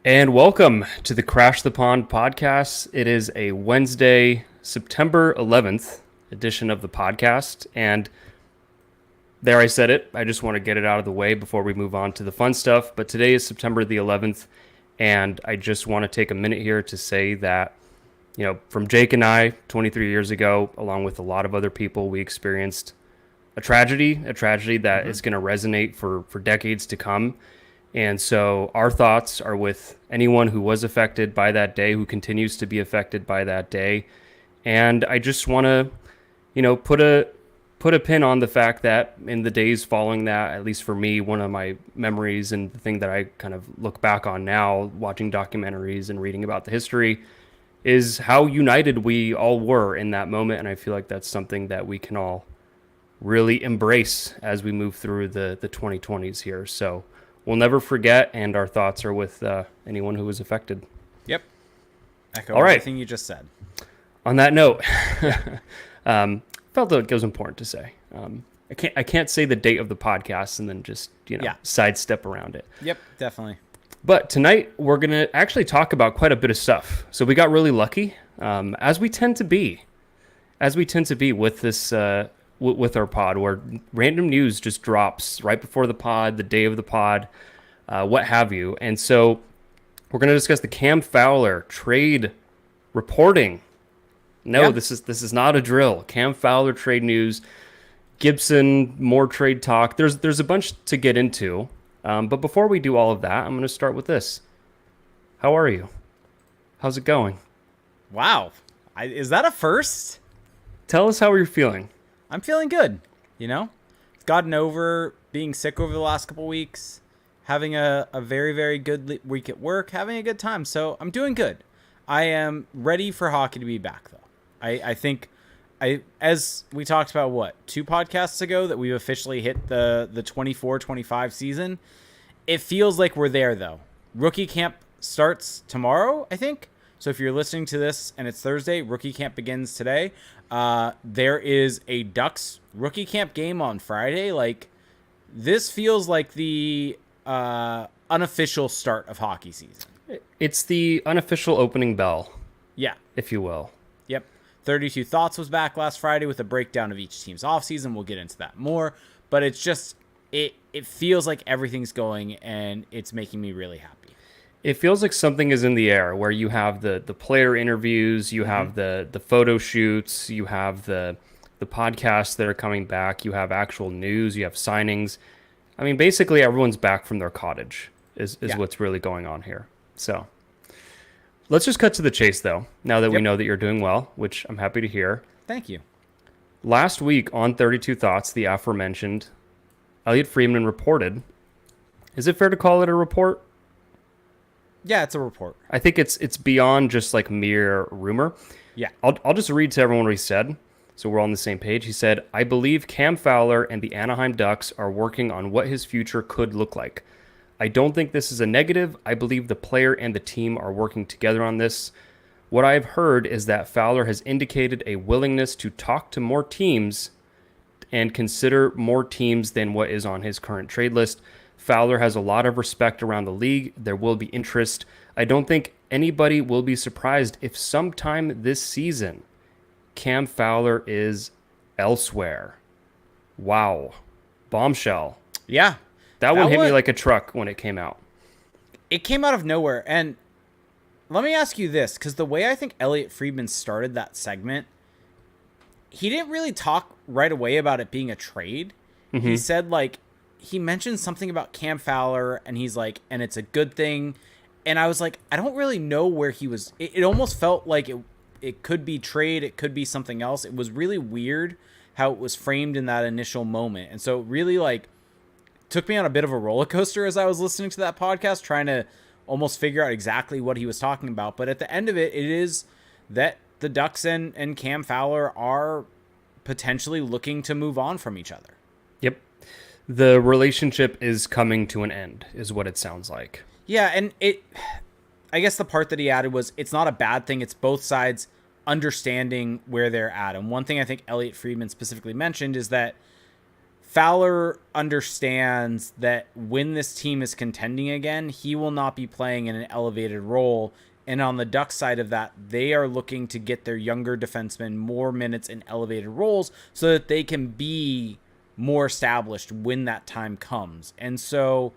And welcome to the Crash the Pond podcast. It is a Wednesday, September 11th edition of the podcast. And there I said it. I just want to get it out of the way before we move on to the fun stuff. But today is September the 11th. And I just want to take a minute here to say that, from Jake and I, 23 years ago, along with a lot of other people, we experienced a tragedy that is going to resonate for decades to come. And so our thoughts are with anyone who was affected by that day, who continues to be affected by that day. And I just want to, put a pin on the fact that in the days following that, at least for me, one of my memories and the thing that I kind of look back on now, watching documentaries and reading about the history, is how united we all were in that moment. And I feel like that's something that we can all really embrace as we move through the 2020s here. So we'll never forget, and our thoughts are with anyone who was affected. Yep. Echo All right. everything you just said. On that note, felt like it was important to say. I can't say the date of the podcast and then just sidestep around it. Yep, definitely. But tonight we're gonna actually talk about quite a bit of stuff. So we got really lucky, as we tend to be with this. With our pod, where random news just drops right before the pod, the day of the pod, what have you. And so we're going to discuss the Cam Fowler trade reporting. No, this is not a drill. Cam Fowler trade news, Gibson, more trade talk. There's a bunch to get into. But before we do all of that, I'm going to start with this. How are you? How's it going? Wow. Is that a first? Tell us how you're feeling. I'm feeling good, I've gotten over being sick over the last couple weeks, having a very, very good week at work, having a good time. So I'm doing good. I am ready for hockey to be back, though. I think, as we talked about, 2 podcasts ago, that we've officially hit the 24-25 season. It feels like we're there, though. Rookie camp starts tomorrow, I think. So if you're listening to this and it's Thursday, rookie camp begins today. There is a Ducks rookie camp game on Friday. Like, this feels like the unofficial start of hockey season. It's the unofficial opening bell. Yeah. If you will. Yep. 32 Thoughts was back last Friday with a breakdown of each team's offseason. We'll get into that more. But it's just, it feels like everything's going, and it's making me really happy. It feels like something is in the air, where you have the player interviews, you have the photo shoots, you have the podcasts that are coming back, you have actual news, you have signings. I mean, basically everyone's back from their cottage is what's really going on here. So let's just cut to the chase, though, now that we know that you're doing well, which I'm happy to hear. Thank you. Last week on 32 Thoughts, the aforementioned Elliot Friedman reported. Is it fair to call it a report? Yeah, it's a report. I think it's beyond just like mere rumor. Yeah. I'll just read to everyone what he said, so we're all on the same page. He said, "I believe Cam Fowler and the Anaheim Ducks are working on what his future could look like. I don't think this is a negative. I believe the player and the team are working together on this. What I've heard is that Fowler has indicated a willingness to talk to more teams and consider more teams than what is on his current trade list. Fowler has a lot of respect around the league. There will be interest. I don't think anybody will be surprised if sometime this season Cam Fowler is elsewhere." Wow. Bombshell. Yeah. That one hit me like a truck when it came out. It came out of nowhere. And let me ask you this, because the way I think Elliot Friedman started that segment, he didn't really talk right away about it being a trade. Mm-hmm. He said, he mentioned something about Cam Fowler, and he's like, and it's a good thing. And I was like, I don't really know where he was. It almost felt like it could be trade. It could be something else. It was really weird how it was framed in that initial moment. And so it really took me on a bit of a roller coaster as I was listening to that podcast, trying to almost figure out exactly what he was talking about. But at the end of it, it is that the Ducks and Cam Fowler are potentially looking to move on from each other. Yep. The relationship is coming to an end, is what it sounds like. Yeah, and I guess the part that he added was, it's not a bad thing. It's both sides understanding where they're at. And one thing I think Elliot Friedman specifically mentioned is that Fowler understands that when this team is contending again, he will not be playing in an elevated role. And on the Ducks side of that, they are looking to get their younger defensemen more minutes in elevated roles so that they can be more established when that time comes. And so,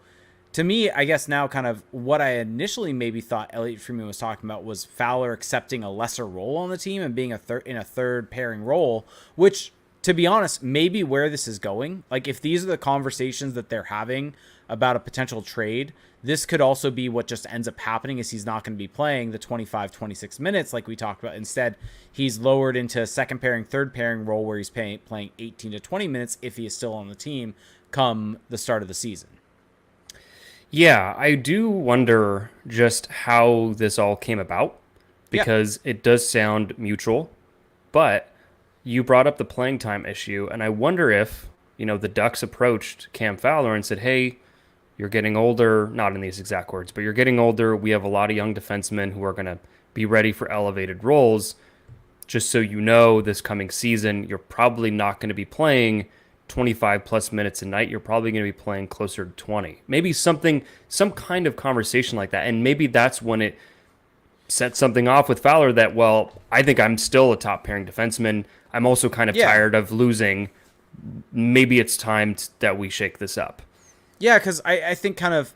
to me, I guess now kind of what I initially maybe thought Elliot Friedman was talking about was Fowler accepting a lesser role on the team and being in a third pairing role, which, to be honest, maybe where this is going. Like, if these are the conversations that they're having about a potential trade, this could also be what just ends up happening is he's not going to be playing the 25, 26 minutes like we talked about. Instead, he's lowered into a second pairing, third pairing role where he's playing 18 to 20 minutes if he is still on the team come the start of the season. Yeah, I do wonder just how this all came about because it does sound mutual, but you brought up the playing time issue, and I wonder if, the Ducks approached Cam Fowler and said, hey, you're getting older, not in these exact words, but you're getting older. We have a lot of young defensemen who are going to be ready for elevated roles. Just so you know, this coming season, you're probably not going to be playing 25 plus minutes a night. You're probably going to be playing closer to 20. Maybe some kind of conversation like that. And maybe that's when it set something off with Fowler that, well, I think I'm still a top pairing defenseman. I'm also kind of tired of losing. Maybe it's time that we shake this up. Yeah, because I think kind of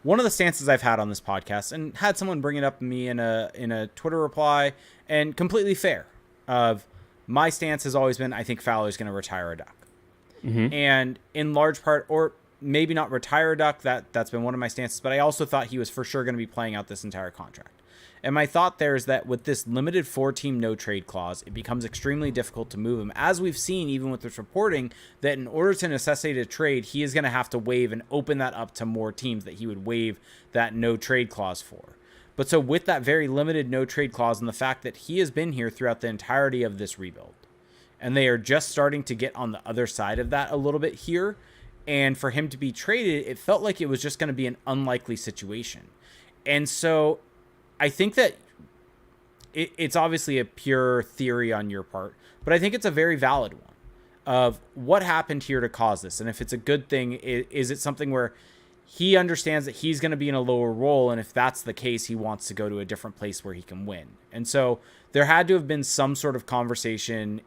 one of the stances I've had on this podcast, and had someone bring it up to me in a Twitter reply, and completely fair, of my stance has always been I think Fowler's going to retire a Duck. Mm-hmm. And in large part, or maybe not retire a Duck, that's been one of my stances, but I also thought he was for sure going to be playing out this entire contract. And my thought there is that with this limited 4-team no-trade clause, it becomes extremely difficult to move him. As we've seen, even with this reporting, that in order to necessitate a trade, he is going to have to waive and open that up to more teams that he would waive that no-trade clause for. But so with that very limited no-trade clause and the fact that he has been here throughout the entirety of this rebuild, and they are just starting to get on the other side of that a little bit here, and for him to be traded, it felt like it was just going to be an unlikely situation. And so I think that it's obviously a pure theory on your part, but I think it's a very valid one of what happened here to cause this. And if it's a good thing, is it something where he understands that he's going to be in a lower role, and if that's the case, he wants to go to a different place where he can win. And so there had to have been some sort of conversation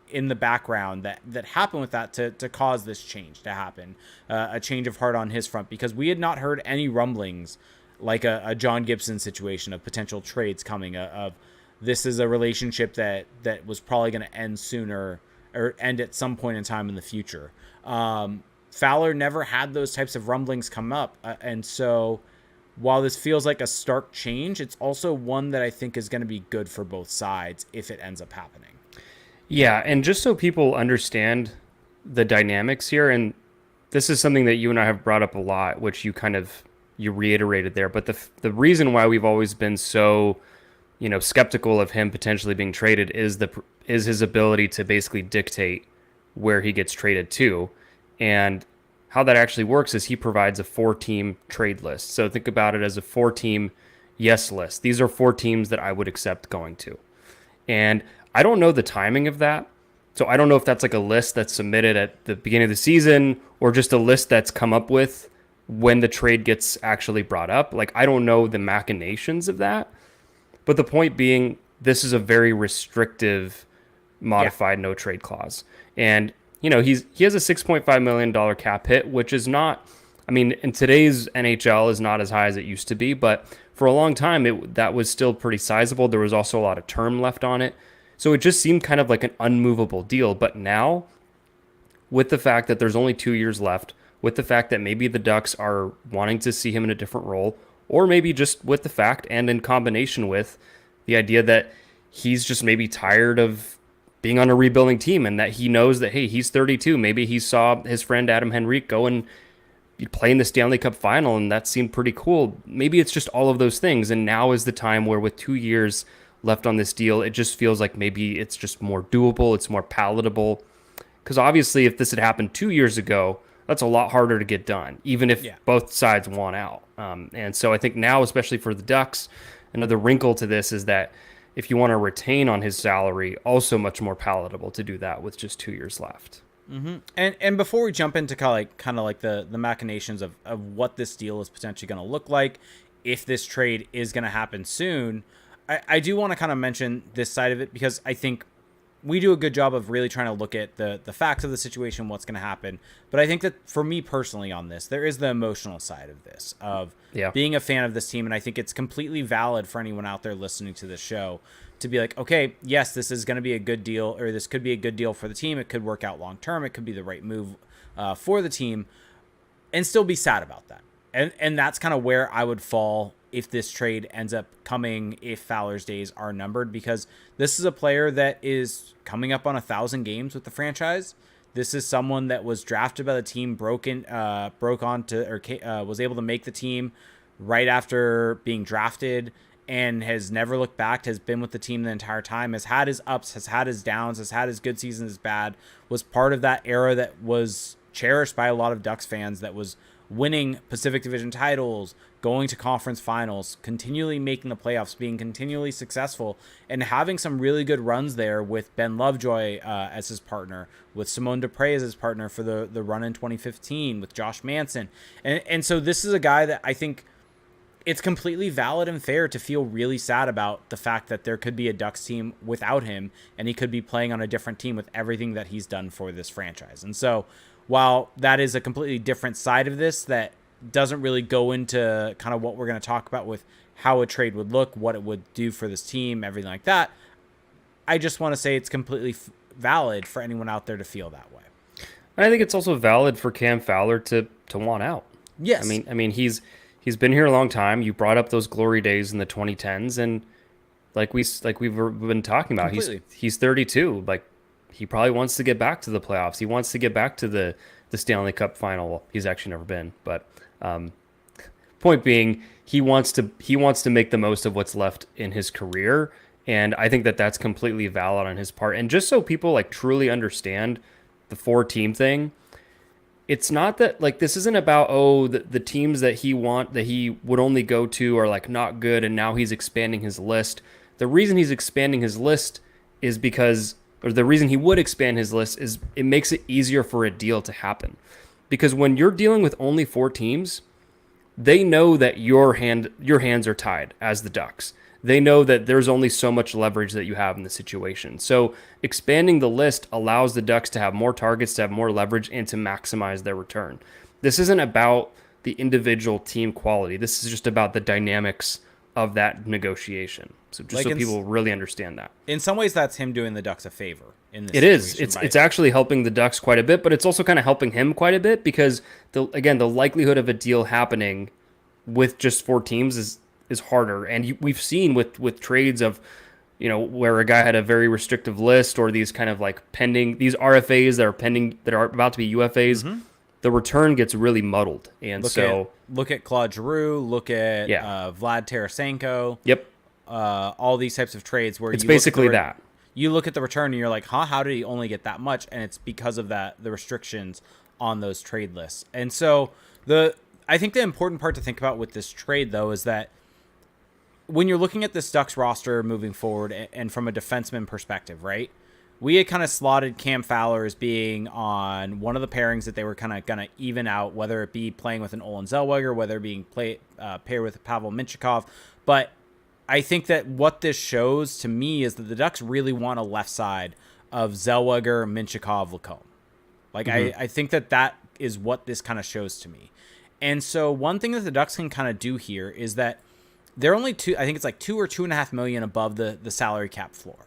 in the background that happened with that to cause this change to happen, a change of heart on his front, because we had not heard any rumblings like a John Gibson situation of potential trades coming, of this is a relationship that was probably going to end sooner or end at some point in time in the future. Fowler never had those types of rumblings come up. And so while this feels like a stark change, it's also one that I think is going to be good for both sides if it ends up happening. Yeah, and just so people understand the dynamics here, and this is something that you and I have brought up a lot, which you reiterated there, but the reason why we've always been so, skeptical of him potentially being traded is his ability to basically dictate where he gets traded to. And how that actually works is he provides a 4-team trade list. So think about it as a 4-team yes list. These are 4 teams that I would accept going to. And I don't know the timing of that. So I don't know if that's like a list that's submitted at the beginning of the season or just a list that's come up with when the trade gets actually brought up. Like, I don't know the machinations of that. But the point being, this is a very restrictive modified no trade clause. And, he has a $6.5 million cap hit, which is not, in today's NHL is not as high as it used to be, but for a long time, that was still pretty sizable. There was also a lot of term left on it. So it just seemed kind of like an unmovable deal. But now, with the fact that there's only 2 years left, with the fact that maybe the Ducks are wanting to see him in a different role, or maybe just with the fact and in combination with the idea that he's just maybe tired of being on a rebuilding team and that he knows that, hey, he's 32. Maybe he saw his friend Adam Henrique go and play in the Stanley Cup final, and that seemed pretty cool. Maybe it's just all of those things, and now is the time where with 2 years left on this deal, it just feels like maybe it's just more doable, it's more palatable. Because obviously if this had happened 2 years ago, that's a lot harder to get done, even if both sides want out. And so I think now, especially for the Ducks, another wrinkle to this is that if you want to retain on his salary, also much more palatable to do that with just 2 years left. And before we jump into kind of like the machinations of what this deal is potentially going to look like, if this trade is going to happen soon, I do want to kind of mention this side of it, because I think we do a good job of really trying to look at the facts of the situation, what's going to happen. But I think that for me personally on this, there is the emotional side of this, of being a fan of this team. And I think it's completely valid for anyone out there listening to this show to be like, okay, yes, this is going to be a good deal, or this could be a good deal for the team. It could work out long term. It could be the right move for the team, and still be sad about that. And that's kind of where I would fall if this trade ends up coming, if Fowler's days are numbered, because this is a player that is coming up on 1,000 games with the franchise. This is someone that was drafted by the team, was able to make the team right after being drafted, and has never looked back, has been with the team the entire time, has had his ups, has had his downs, has had his good seasons, his bad, was part of that era that was cherished by a lot of Ducks fans, that was winning Pacific Division titles, going to conference finals, continually making the playoffs, being continually successful, and having some really good runs there with Ben Lovejoy as his partner, with Simone Dupre as his partner for the run in 2015, with Josh Manson. And so this is a guy that I think it's completely valid and fair to feel really sad about the fact that there could be a Ducks team without him, and he could be playing on a different team with everything that he's done for this franchise. And so while that is a completely different side of this that doesn't really go into kind of what we're going to talk about with how a trade would look, what it would do for this team, everything like that, I just want to say it's completely valid for anyone out there to feel that way. I think it's also valid for Cam Fowler to want out. Yes. I mean he's been here a long time. You brought up those glory days in the 2010s, and like we've been talking about, he's 32. Like, he probably wants to get back to the playoffs. He wants to get back to the Stanley Cup final. Well, he's actually never been, but point being, he wants to make the most of what's left in his career, and I think that that's completely valid on his part. And just so people like truly understand the 4-team thing, it's not that, like, this isn't about, the teams that he would only go to are like not good, and now he's expanding his list. The reason he's expanding his list is because, or the reason he would expand his list is it makes it easier for a deal to happen. Because when you're dealing with only 4 teams, they know that your hands are tied as the Ducks. They know that there's only so much leverage that you have in the situation. So expanding the list allows the Ducks to have more targets, to have more leverage, and to maximize their return. This isn't about the individual team quality. This is just about the dynamics of that negotiation. So just so people really understand that. In some ways, that's him doing the Ducks a favor in this. It is. It's actually helping the Ducks quite a bit, but it's also kind of helping him quite a bit, because the likelihood of a deal happening with just 4 teams is harder. And we've seen with trades of, where a guy had a very restrictive list, or these kind of like pending, these RFAs that are pending, that are about to be UFAs, the return gets really muddled. And look at Claude Giroux, look at Vlad Tarasenko. Yep. All these types of trades where it's basically that. You look at the return and you're like, how did he only get that much? And it's because of the restrictions on those trade lists. And so I think the important part to think about with this trade, though, is that when you're looking at this Ducks roster moving forward, and from a defenseman perspective, right? We had kind of slotted Cam Fowler as being on one of the pairings that they were kind of going to even out, whether it be playing with an Olen Zellweger, whether it being paired with Pavel Mintyukov. But I think that what this shows to me is that the Ducks really want a left side of Zellweger, Mintyukov, Lacombe. Like, I think that is what this kind of shows to me. And so one thing that the Ducks can kind of do here is that they're only I think it's like $2 or $2.5 million above the salary cap floor.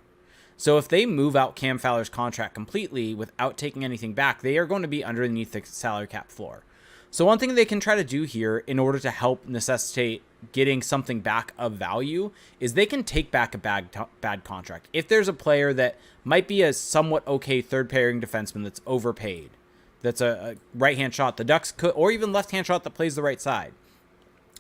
So if they move out Cam Fowler's contract completely without taking anything back, they are going to be underneath the salary cap floor. So one thing they can try to do here in order to help necessitate getting something back of value is they can take back a bad contract. If there's a player that might be a somewhat okay third pairing defenseman that's overpaid, that's a right-hand shot, the Ducks could, or even left-hand shot that plays the right side,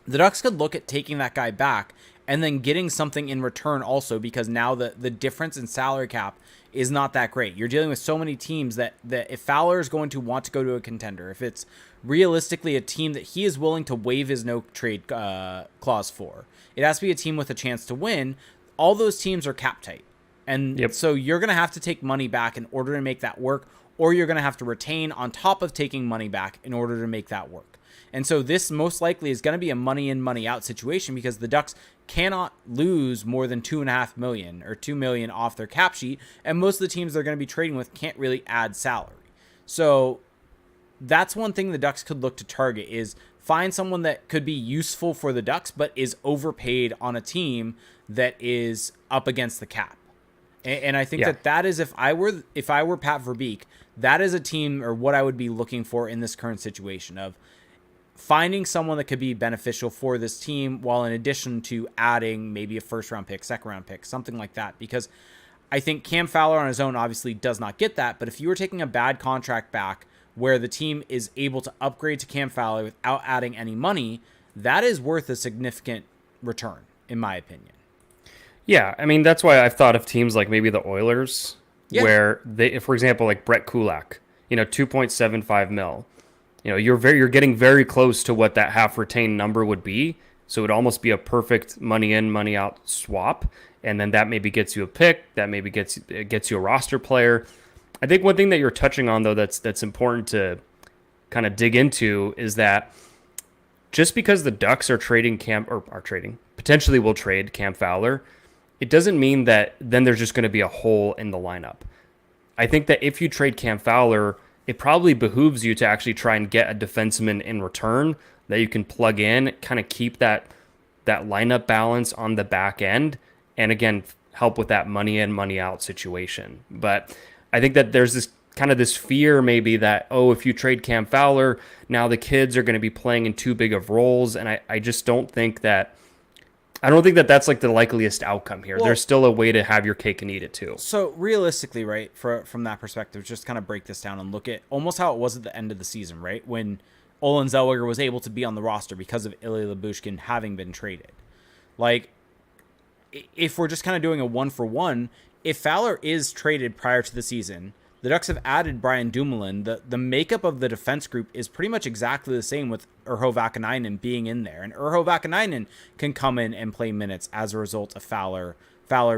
the Ducks could look at taking that guy back and then getting something in return also, because now the difference in salary cap is not that great. You're dealing with so many teams that if Fowler is going to want to go to a contender, if it's realistically a team that he is willing to waive his no-trade clause for, it has to be a team with a chance to win. All those teams are cap tight. And so you're going to have to take money back in order to make that work, or you're going to have to retain on top of taking money back in order to make that work. And so this most likely is going to be a money in, money out situation because the Ducks cannot lose more than $2.5 million or $2 million off their cap sheet. And most of the teams they're going to be trading with can't really add salary. So that's one thing the Ducks could look to target is find someone that could be useful for the Ducks, but is overpaid on a team that is up against the cap. And I think that is, if I were Pat Verbeek, that is a team or what I would be looking for in this current situation of finding someone that could be beneficial for this team while in addition to adding maybe a first round pick, second round pick, something like that. Because I think Cam Fowler on his own obviously does not get that. But if you were taking a bad contract back where the team is able to upgrade to Cam Fowler without adding any money, that is worth a significant return, in my opinion. Yeah, I mean, that's why I've thought of teams like maybe the Oilers, where they, for example, like Brett Kulak, 2.75 mil. You're getting very close to what that half retained number would be. So it would almost be a perfect money in, money out swap. And then that maybe gets you a pick. That maybe gets you a roster player. I think one thing that you're touching on, though, that's important to kind of dig into is that just because the Ducks are potentially will trade Cam Fowler, it doesn't mean that then there's just going to be a hole in the lineup. I think that if you trade Cam Fowler, it probably behooves you to actually try and get a defenseman in return that you can plug in, kind of keep that lineup balance on the back end, and again, help with that money in, money out situation. But I think that there's this fear maybe that, if you trade Cam Fowler, now the kids are going to be playing in too big of roles, and I just don't think that that's like the likeliest outcome here. Well, there's still a way to have your cake and eat it too. So realistically, right, from that perspective, just kind of break this down and look at almost how it was at the end of the season, right? When Olen Zellweger was able to be on the roster because of Ilya Lyubushkin having been traded. Like, if we're just kind of doing a 1-for-1, if Fowler is traded prior to the season, the Ducks have added Brian Dumoulin. The makeup of the defense group is pretty much exactly the same with Urho Vakanainen being in there. And Urho Vakanainen can come in and play minutes as a result of Fowler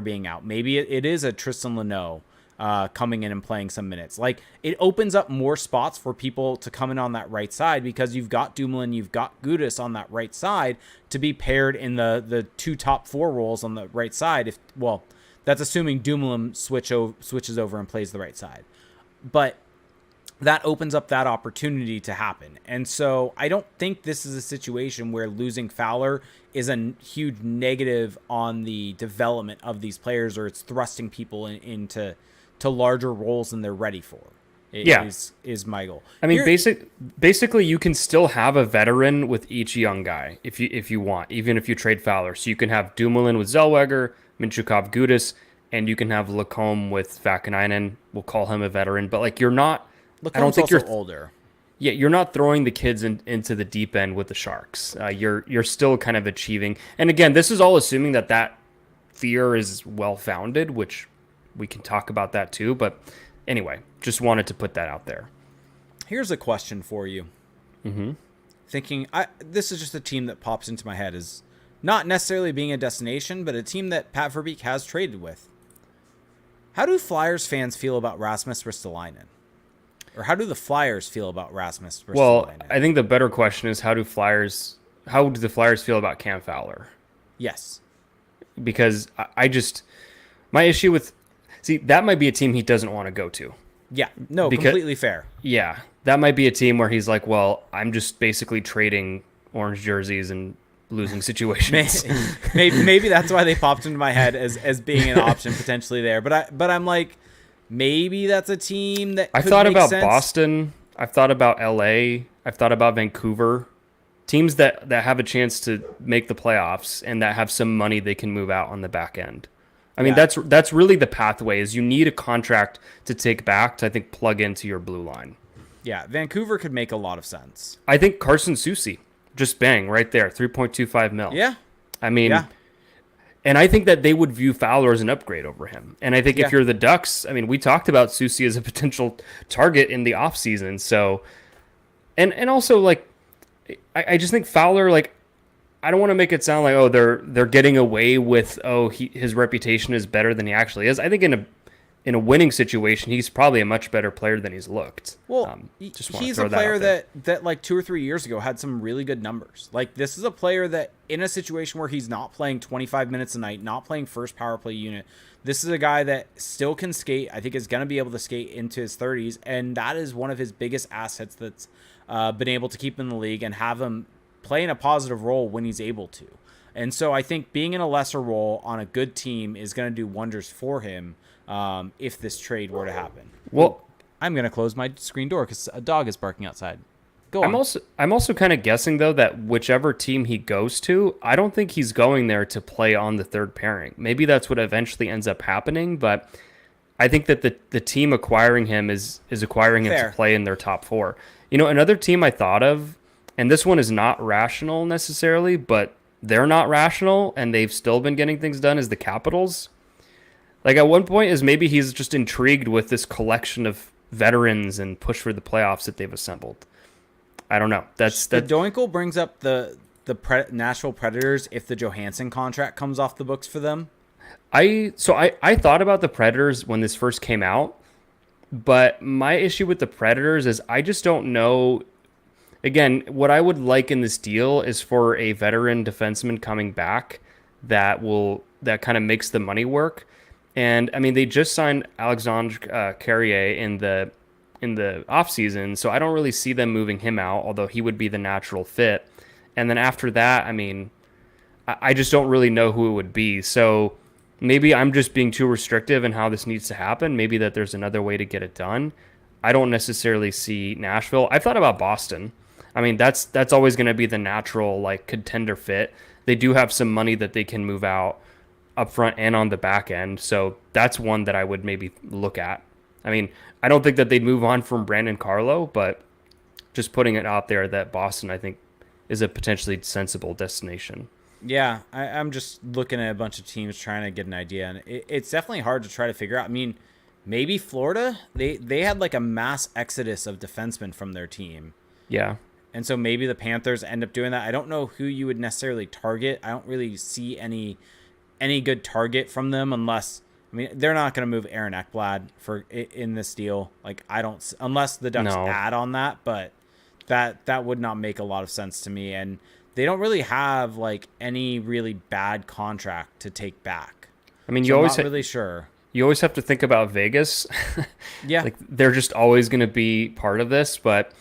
being out. Maybe it is a Tristan Leno coming in and playing some minutes. Like, it opens up more spots for people to come in on that right side because you've got Dumoulin, you've got Gudas on that right side to be paired in the two top four roles on the right side. That's assuming Dumoulin switches over and plays the right side. But that opens up that opportunity to happen. And so I don't think this is a situation where losing Fowler is a huge negative on the development of these players, or it's thrusting people into larger roles than they're ready for. Is my goal. I mean, basically, you can still have a veteran with each young guy if you want, even if you trade Fowler. So you can have Dumoulin with Zellweger, Mintyukov, Gudas, and you can have Lacombe with Vakanainen. We'll call him a veteran, but like you're not. Lacomb's I don't think you're older. Yeah, you're not throwing the kids into the deep end with the Sharks. You're still kind of achieving. And again, this is all assuming that fear is well founded, which we can talk about that too. But anyway, just wanted to put that out there. Here's a question for you. Mm-hmm. Thinking, this is just a team that pops into my head as not necessarily being a destination, but a team that Pat Verbeek has traded with. How do Flyers fans feel about Rasmus Ristolainen? Or how do the Flyers feel about Rasmus Ristolainen? Well, I think the better question is how do the Flyers feel about Cam Fowler? Yes. Because my issue with, that might be a team he doesn't want to go to. Yeah, no, completely fair. Yeah, that might be a team where he's like, well, I'm just basically trading orange jerseys and losing situations. maybe that's why they popped into my head as being an option potentially there. But I'm like, maybe that's a team that I've thought about sense. Boston. I've thought about LA. I've thought about Vancouver. Teams that have a chance to make the playoffs and that have some money they can move out on the back end. I mean, that's really the pathway is you need a contract to take back to, I think, plug into your blue line. Yeah, Vancouver could make a lot of sense. I think Carson Soucy, just bang, right there, 3.25 mil. Yeah. I mean, and I think that they would view Fowler as an upgrade over him. And I think if you're the Ducks, I mean, we talked about Soucy as a potential target in the offseason. So, and also, like, I just think Fowler, like, I don't want to make it sound like, oh, they're getting away with, oh, his reputation is better than he actually is. I think in a winning situation, he's probably a much better player than he's looked. Well, Just want to he's throw a that player out there. that like 2 or 3 years ago had some really good numbers. Like, this is a player that in a situation where he's not playing 25 minutes a night, not playing first power play unit, this is a guy that still can skate. I think is going to be able to skate into his 30s, and that is one of his biggest assets that's been able to keep in the league and have him play in a positive role when he's able to. And so I think being in a lesser role on a good team is going to do wonders for him if this trade were to happen. Well, I'm going to close my screen door because a dog is barking outside. Go on. I'm also kind of guessing though that whichever team he goes to, I don't think he's going there to play on the third pairing. Maybe that's what eventually ends up happening, but I think that the team acquiring him is acquiring him Fair. to play in their top four. Another team I thought of, and this one is not rational necessarily, but they're not rational and they've still been getting things done, is the Capitals. Like at one point is maybe he's just intrigued with this collection of veterans and push for the playoffs that they've assembled. I don't know. The Doinkle brings up the Nashville Predators if the Johansson contract comes off the books for them. I thought about the Predators when this first came out, but my issue with the Predators is I just don't know. Again, what I would like in this deal is for a veteran defenseman coming back that kind of makes the money work. And I mean, they just signed Alexandre Carrier in the offseason, so I don't really see them moving him out, although he would be the natural fit. And then after that, I mean, I just don't really know who it would be. So maybe I'm just being too restrictive in how this needs to happen. Maybe that there's another way to get it done. I don't necessarily see Nashville. I've thought about Boston. I mean, that's always going to be the natural like contender fit. They do have some money that they can move out up front and on the back end. So that's one that I would maybe look at. I mean, I don't think that they'd move on from Brandon Carlo, but just putting it out there that Boston, I think, is a potentially sensible destination. Yeah, I'm just looking at a bunch of teams trying to get an idea, and it's definitely hard to try to figure out. I mean, maybe Florida, they had like a mass exodus of defensemen from their team. Yeah. And so maybe the Panthers end up doing that. I don't know who you would necessarily target. I don't really see any good target from them unless, I mean, they're not going to move Aaron Ekblad in this deal. Like, I don't, unless the Ducks add on that, but that would not make a lot of sense to me. And they don't really have like any really bad contract to take back. I mean, I'm not really sure. You always have to think about Vegas. Yeah. Like they're just always going to be part of this, but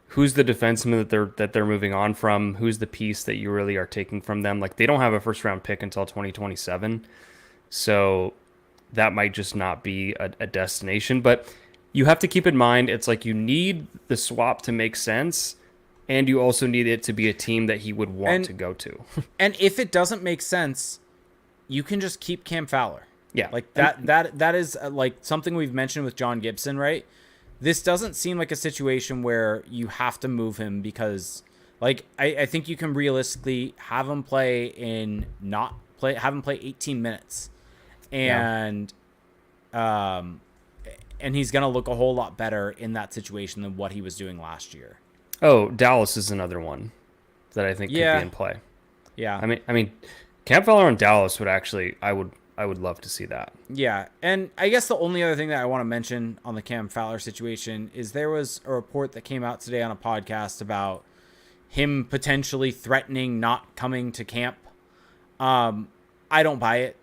who's the defenseman that they're moving on from? Who's the piece that you really are taking from them? Like they don't have a first round pick until 2027. So that might just not be a destination, but you have to keep in mind, it's like you need the swap to make sense. And you also need it to be a team that he would want to go to. And if it doesn't make sense, you can just keep Cam Fowler. Yeah. Like that is like something we've mentioned with John Gibson, right? This doesn't seem like a situation where you have to move him because like I think you can realistically have him play 18 minutes. And and he's going to look a whole lot better in that situation than what he was doing last year. Oh, Dallas is another one that I think could be in play. Yeah. I mean, Cam Fowler on Dallas would actually, I would love to see that. Yeah. And I guess the only other thing that I want to mention on the Cam Fowler situation is there was a report that came out today on a podcast about him potentially threatening not coming to camp. I don't buy it.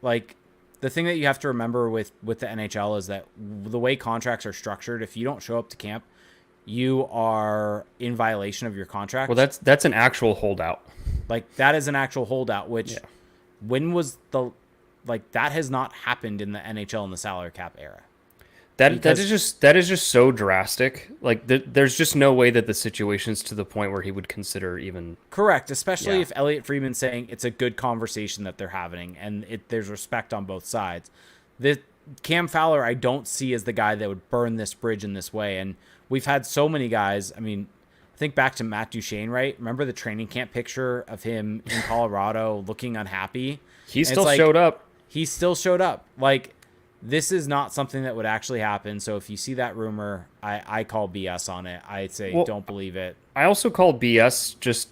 Like, the thing that you have to remember with the NHL is that the way contracts are structured, if you don't show up to camp, you are in violation of your contract. Well, that's an actual holdout. Like that is an actual holdout, which when was that has not happened in the NHL in the salary cap era. That is just so drastic. Like there's just no way that the situation's to the point where he would consider even correct, especially if Elliot Friedman's saying it's a good conversation that they're having and there's respect on both sides. The Cam Fowler I don't see as the guy that would burn this bridge in this way, and we've had so many guys. I mean, think back to Matt Duchene, right? Remember the training camp picture of him in Colorado looking unhappy? He still showed up. He still showed up. Like, this is not something that would actually happen. So if you see that rumor, I call BS on it. I say don't believe it. I also call BS just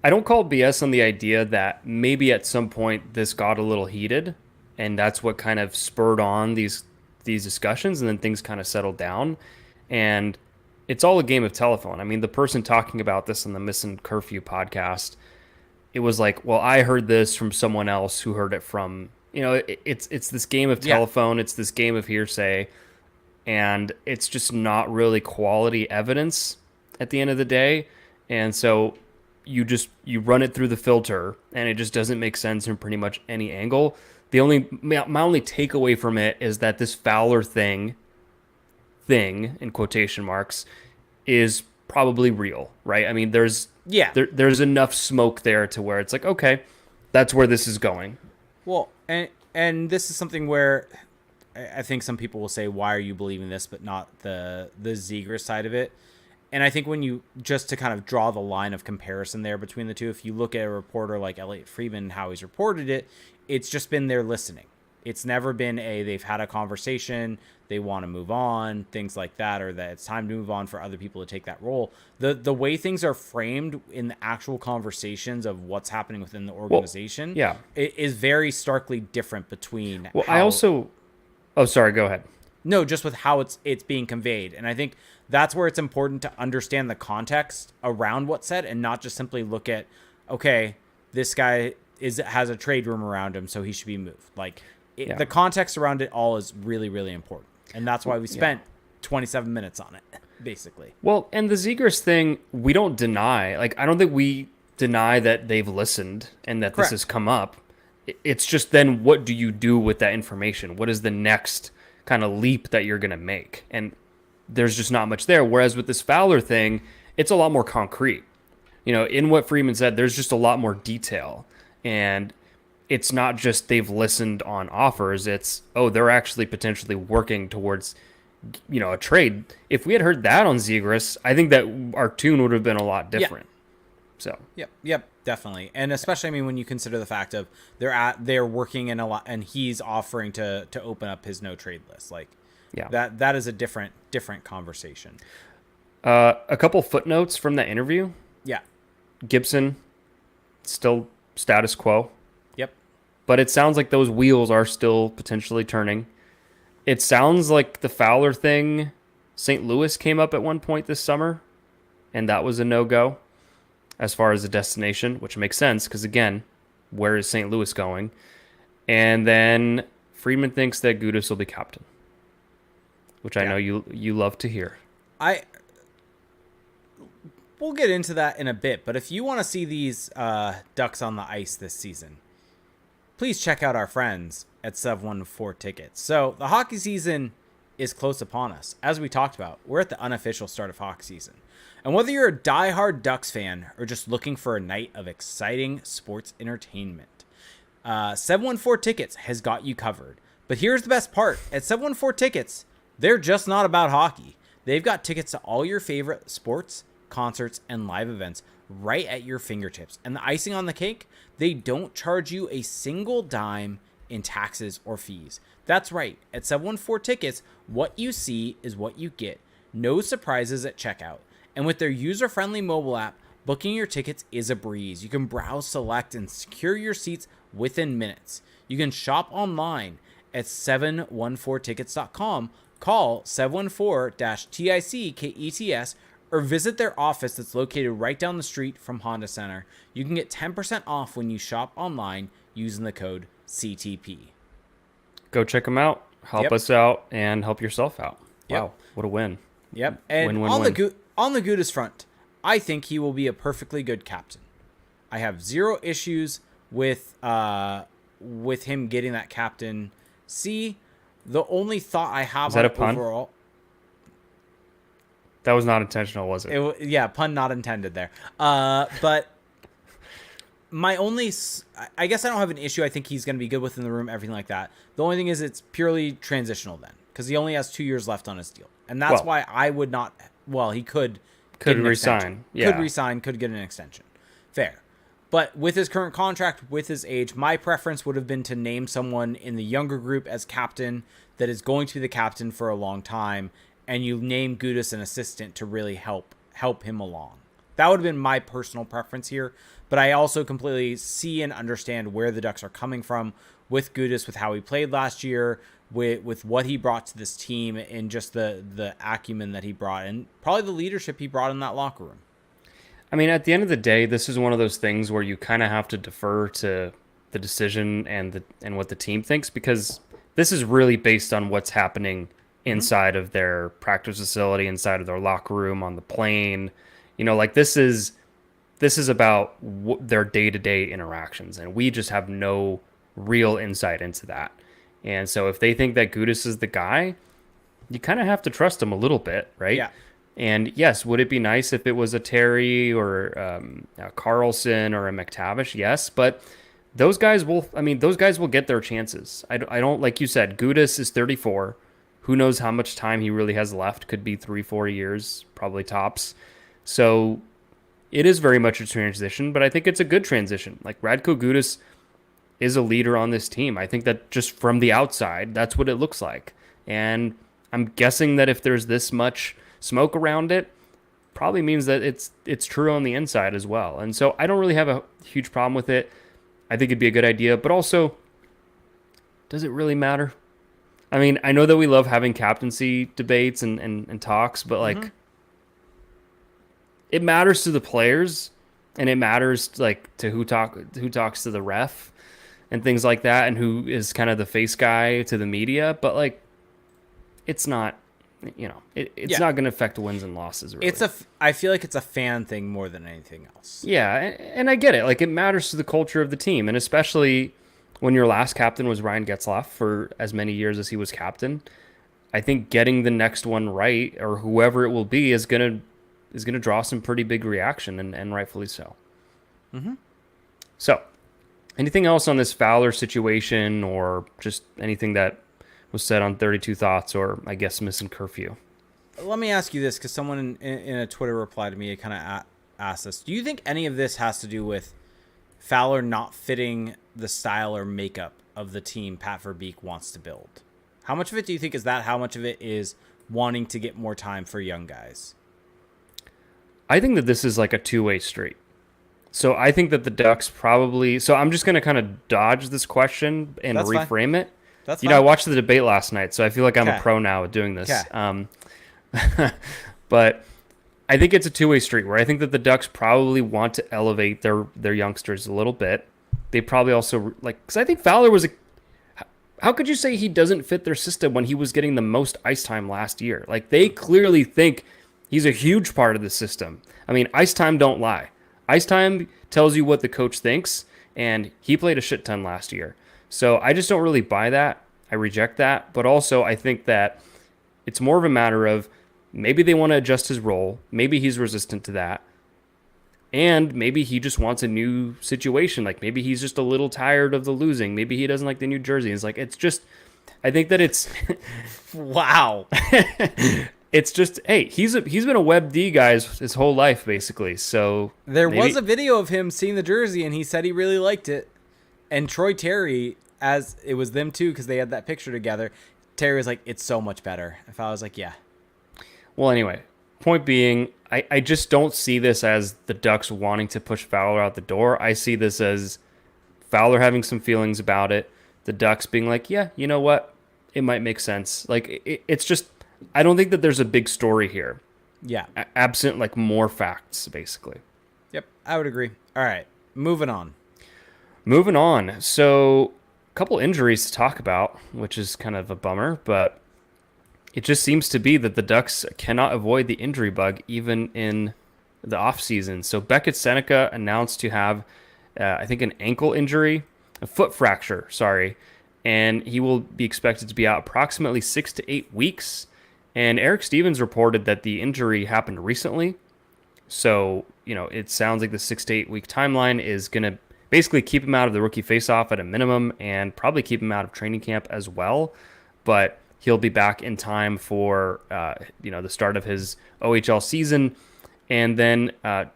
I don't call BS on the idea that maybe at some point this got a little heated, and that's what kind of spurred on these discussions, and then things kind of settled down, and it's all a game of telephone. I mean, the person talking about this on the Missing Curfew podcast, it was like, well, I heard this from someone else who heard it from, it's this game of telephone, it's this game of hearsay, and it's just not really quality evidence at the end of the day. And so you run it through the filter, and it just doesn't make sense in pretty much any angle. My only takeaway from it is that this Fowler thing in quotation marks is probably real, right? I mean, there's enough smoke there to where it's like, okay, that's where this is going. Well, and this is something where I think some people will say, why are you believing this, but not the Ziegler side of it? And I think when you, just to kind of draw the line of comparison there between the two, if you look at a reporter like Elliot Friedman, how he's reported it, it's just been there listening. It's never been they've had a conversation, they want to move on, things like that, or that it's time to move on for other people to take that role. The way things are framed in the actual conversations of what's happening within the organization, it is very starkly different between. Well, oh, sorry, go ahead. No, just with how it's being conveyed. And I think that's where it's important to understand the context around what's said and not just simply look at, okay, this guy has a trade room around him, so he should be moved. Like, the context around it all is really, really important. And that's why we spent 27 minutes on it, basically. Well, and the Zegers thing, we don't deny. Like, I don't think we deny that they've listened and that this has come up. It's just then what do you do with that information? What is the next kind of leap that you're going to make? And there's just not much there. Whereas with this Fowler thing, it's a lot more concrete. In what Freeman said, there's just a lot more detail. And it's not just they've listened on offers. It's, they're actually potentially working towards, a trade. If we had heard that on Zegras, I think that our tune would have been a lot different. So. Yep, definitely. And especially, I mean, when you consider the fact of they're working in a lot, and he's offering to open up his no trade list. Like, that is a different conversation. A couple footnotes from that interview. Yeah. Gibson, still status quo. Yep. But it sounds like those wheels are still potentially turning. It sounds like the Fowler thing, St. Louis came up at one point this summer, and that was a no-go as far as a destination, which makes sense because, again, where is St. Louis going? And then Friedman thinks that Gudas will be captain, which I know you love to hear. We'll get into that in a bit, but if you want to see these Ducks on the ice this season, please check out our friends at 714 Tickets. So the hockey season is close upon us. As we talked about, we're at the unofficial start of hockey season. And whether you're a diehard Ducks fan or just looking for a night of exciting sports entertainment, 714 Tickets has got you covered. But here's the best part. At 714 Tickets, they're just not about hockey. They've got tickets to all your favorite sports, concerts, and live events right at your fingertips. And the icing on the cake, they don't charge you a single dime in taxes or fees. That's right. At 714 Tickets, what you see is what you get. No surprises at checkout. And with their user-friendly mobile app, booking your tickets is a breeze. You can browse, select, and secure your seats within minutes. You can shop online at 714tickets.com, call 714-TICKETS, or visit their office that's located right down the street from Honda Center. You can get 10% off when you shop online using the code CTP. Go check them out, help us out, and help yourself out. Yep. Wow, what a win. Yep, and win, on win. On the Gudas front, I think he will be a perfectly good captain. I have zero issues with him getting that captaincy. The only thought I have Is that on a pun? overall... That was not intentional, was it? Yeah, pun not intended there. But my only... I guess I don't have an issue. I think he's going to be good within the room, everything like that. The only thing is it's purely transitional then, because he only has 2 years left on his deal. And that's why I would not... Well, he could resign. Yeah. Could resign, could get an extension. Fair. But with his current contract, with his age, my preference would have been to name someone in the younger group as captain that is going to be the captain for a long time, and you name Gudas an assistant to really help him along. That would have been my personal preference here. But I also completely see and understand where the Ducks are coming from with Gudas, with how he played last year, with what he brought to this team, and just the acumen that he brought, and probably the leadership he brought in that locker room. I mean, at the end of the day, this is one of those things where you kind of have to defer to the decision and what the team thinks, because this is really based on what's happening inside of their practice facility, inside of their locker room, on the plane. Like this is about their day-to-day interactions, and we just have no real insight into that. And so if they think that Gudas is the guy, you kind of have to trust him a little bit, right? Yeah. And yes, would it be nice if it was a Terry or a Carlson or a McTavish? Yes, but those guys will get their chances. I don't, like you said, Gudas is 34. Who knows how much time he really has left? Could be 3-4 years, probably tops. So it is very much a transition, but I think it's a good transition. Like, Radko Gudas is a leader on this team. I think that just from the outside, that's what it looks like. And I'm guessing that if there's this much smoke around it, probably means that it's true on the inside as well. And so I don't really have a huge problem with it. I think it'd be a good idea, but also, does it really matter? I mean, I know that we love having captaincy debates and talks, but like, it matters to the players, and it matters like to who talks to the ref and things like that, and who is kind of the face guy to the media. But like, it's not, it's not going to affect the wins and losses. Really. I feel like it's a fan thing more than anything else. Yeah, and I get it. Like, it matters to the culture of the team, and especially when your last captain was Ryan Getzlaf for as many years as he was captain. I think getting the next one right, or whoever it will be, is gonna draw some pretty big reaction, and rightfully so. Mm-hmm. So, anything else on this Fowler situation, or just anything that was said on 32 Thoughts, or I guess Missing Curfew? Let me ask you this, because someone in a Twitter reply to me kind of asked this. Do you think any of this has to do with Fowler not fitting the style or makeup of the team Pat Verbeek wants to build? How much of it do you think is that? How much of it is wanting to get more time for young guys? I think that this is like a two-way street. So I think that the Ducks probably... So I'm just going to kind of dodge this question and reframe it. That's fine. I watched the debate last night, so I feel like I'm a pro now at doing this. But I think it's a two-way street, where I think that the Ducks probably want to elevate their youngsters a little bit. They probably also, like, because I think Fowler was how could you say he doesn't fit their system when he was getting the most ice time last year? Like, they clearly think he's a huge part of the system. I mean, ice time don't lie. Ice time tells you what the coach thinks, and he played a shit ton last year. So I just don't really buy that. I reject that. But also, I think that it's more of a matter of maybe they want to adjust his role. Maybe he's resistant to that. And maybe he just wants a new situation. Like, maybe he's just a little tired of the losing. Maybe he doesn't like the New Jersey. It's like, it's just, I think that it's... Wow. It's just, hey, he's been a Web D guy his whole life, basically. So there was a video of him seeing the jersey, and he said he really liked it. And Troy Terry, as it was them too, because they had that picture together, Terry was like, it's so much better. If I was like, yeah. Well, anyway, point being, I just don't see this as the Ducks wanting to push Fowler out the door. I see this as Fowler having some feelings about it, the Ducks being like, yeah, you know what? It might make sense. Like, it's just, I don't think that there's a big story here. Yeah. Absent, like, more facts, basically. Yep, I would agree. All right, moving on. So, a couple injuries to talk about, which is kind of a bummer, but it just seems to be that the Ducks cannot avoid the injury bug even in the offseason. So Beckett Sennecke announced to have, I think, an ankle injury, a foot fracture, and he will be expected to be out approximately 6 to 8 weeks. And Eric Stevens reported that the injury happened recently. So, it sounds like the 6 to 8 week timeline is going to basically keep him out of the rookie faceoff at a minimum, and probably keep him out of training camp as well. But he'll be back in time for the start of his OHL season. And then Tomáš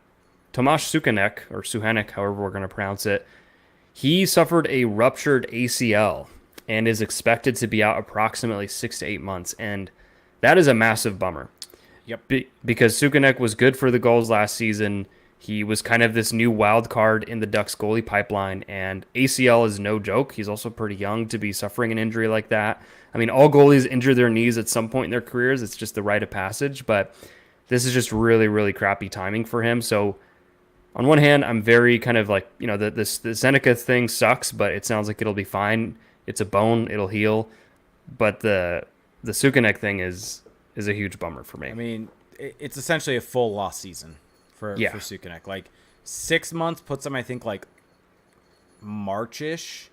Suchanek, however we're going to pronounce it, he suffered a ruptured ACL and is expected to be out approximately 6 to 8 months. And that is a massive bummer. Yep. Because Sukanek was good for the goals last season. He was kind of this new wild card in the Ducks goalie pipeline, and ACL is no joke. He's also pretty young to be suffering an injury like that. I mean, all goalies injure their knees at some point in their careers. It's just the rite of passage, but this is just really, really crappy timing for him. So on one hand, I'm very kind of like, the Sennecke thing sucks, but it sounds like it'll be fine. It's a bone, it'll heal. But the Sukanek thing is a huge bummer for me. I mean, it's essentially a full lost season for Sukanek. Like 6 months puts him, I think, like March-ish.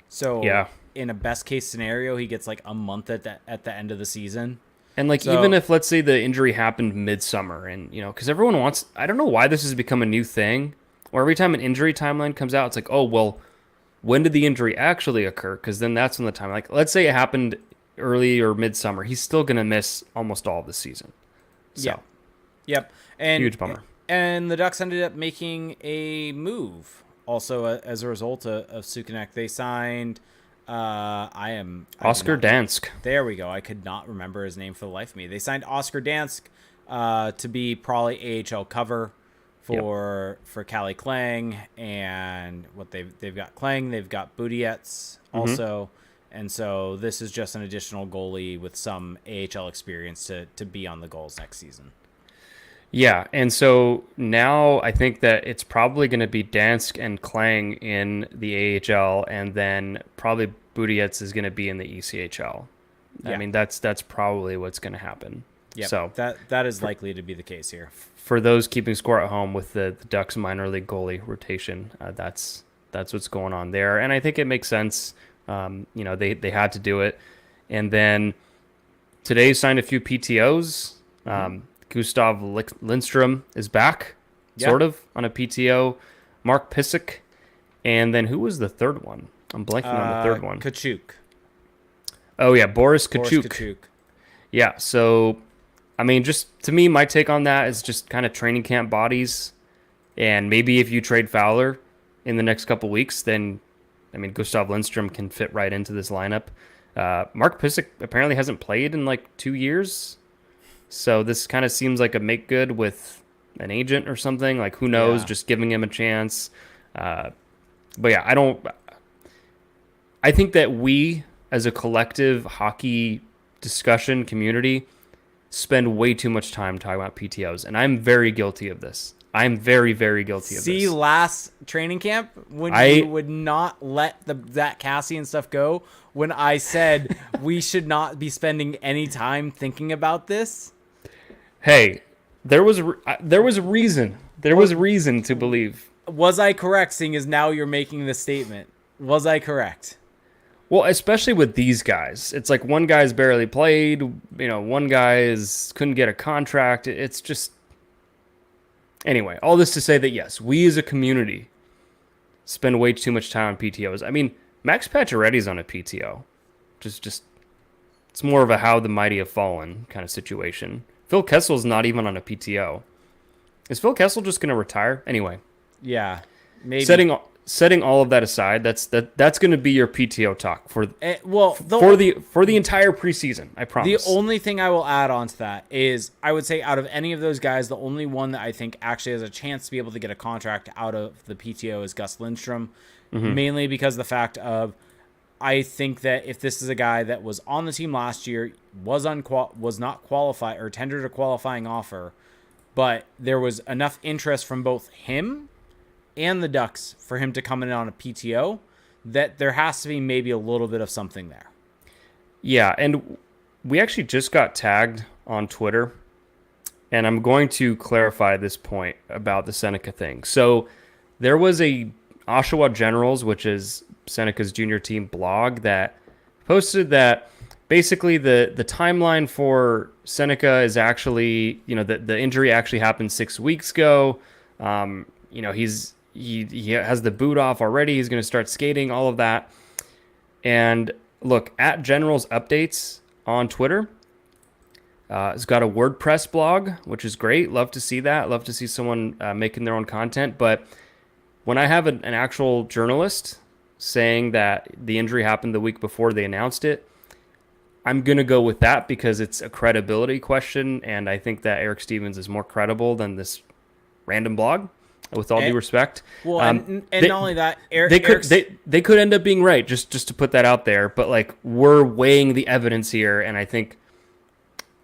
So in a best case scenario, he gets like a month at the end of the season. And like, even if, let's say, the injury happened midsummer, and because everyone wants, I don't know why this has become a new thing, or every time an injury timeline comes out, it's like, oh, well, when did the injury actually occur? Because then that's when the time, like, let's say it happened early or midsummer, he's still going to miss almost all of the season. So, Yep. And huge bummer. And the Ducks ended up making a move also as a result of Sukanek. They signed Oscar Dansk. There we go. I could not remember his name for the life of me. They signed Oscar Dansk to be probably AHL cover for Calle Klang, and what they've got Klang, they've got Budietz also. And so this is just an additional goalie with some AHL experience to be on the goals next season. Yeah, and so now I think that it's probably going to be Dansk and Klang in the AHL, and then probably Budietz is going to be in the ECHL. Yeah. I mean, that's probably what's going to happen. Yeah, so that is likely to be the case here. For those keeping score at home with the Ducks minor league goalie rotation, that's what's going on there, and I think it makes sense. They had to do it, and then today signed a few PTOs. Gustav Lindstrom is back, sort of, on a PTO. Mark Pissick. And then who was the third one? I'm blanking on the third one. Kachuk. Oh, yeah, Boris Kachuk. Yeah, so, I mean, just to me, my take on that is just kind of training camp bodies. And maybe if you trade Fowler in the next couple weeks, then, I mean, Gustav Lindstrom can fit right into this lineup. Mark Pissick apparently hasn't played in like 2 years. So this kind of seems like a make good with an agent or something. Like, who knows? Just giving him a chance. But yeah, I think that we, as a collective hockey discussion community, spend way too much time talking about PTOs, and I'm very guilty of this. I'm very, very guilty of this. See, last training camp when you would not let that Cassian stuff go, when I said we should not be spending any time thinking about this. Hey, there was a reason. There was a reason to believe. Was I correct, seeing as now you're making this statement? Was I correct? Well, especially with these guys. It's like one guy's barely played. One guy couldn't get a contract. It's just... Anyway, all this to say that, yes, we as a community spend way too much time on PTOs. I mean, Max Pacioretty's on a PTO. Just it's more of a how the mighty have fallen kind of situation. Phil Kessel's not even on a PTO. Is Phil Kessel just going to retire? Anyway. Yeah, maybe. Setting all of that aside, that's going to be your PTO talk for the entire preseason, I promise. The only thing I will add on to that is, I would say out of any of those guys, the only one that I think actually has a chance to be able to get a contract out of the PTO is Gus Lindstrom, mainly because of the fact of, I think that if this is a guy that was on the team last year, was not qualified or tendered a qualifying offer, but there was enough interest from both him and the Ducks for him to come in on a PTO, that there has to be maybe a little bit of something there. Yeah, and we actually just got tagged on Twitter, and I'm going to clarify this point about the Sennecke thing. So there was a Oshawa Generals, which is Sennecke's junior team blog, that posted that basically the timeline for Sennecke is actually, the injury actually happened 6 weeks ago. He has the boot off already. He's going to start skating, all of that. And look, at Generals Updates on Twitter, has got a WordPress blog, which is great. Love to see that. Love to see someone making their own content. But when I have an actual journalist saying that the injury happened the week before they announced it, I'm going to go with that because it's a credibility question, and I think that Eric Stevens is more credible than this random blog, with all due respect. Well, and not only that, they could end up being right, just to put that out there, but like we're weighing the evidence here, and I think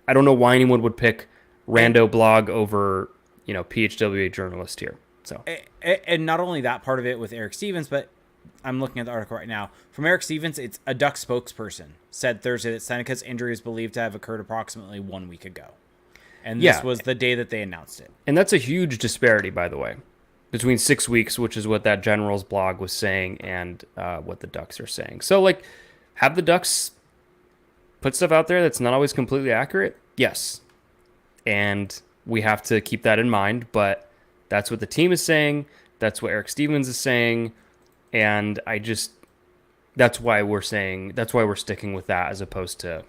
I don't know why anyone would pick rando blog over, PHWA journalist here. So and not only that part of it with Eric Stevens, but I'm looking at the article right now. From Eric Stevens, it's a Duck spokesperson said Thursday that Sennecke's injury is believed to have occurred approximately 1 week ago. And this was the day that they announced it. And that's a huge disparity, by the way, between 6 weeks, which is what that Generals blog was saying, and what the Ducks are saying. So, like, have the Ducks put stuff out there that's not always completely accurate? Yes. And we have to keep that in mind, but that's what the team is saying. That's what Eric Stevens is saying. And that's why we're sticking with that as opposed to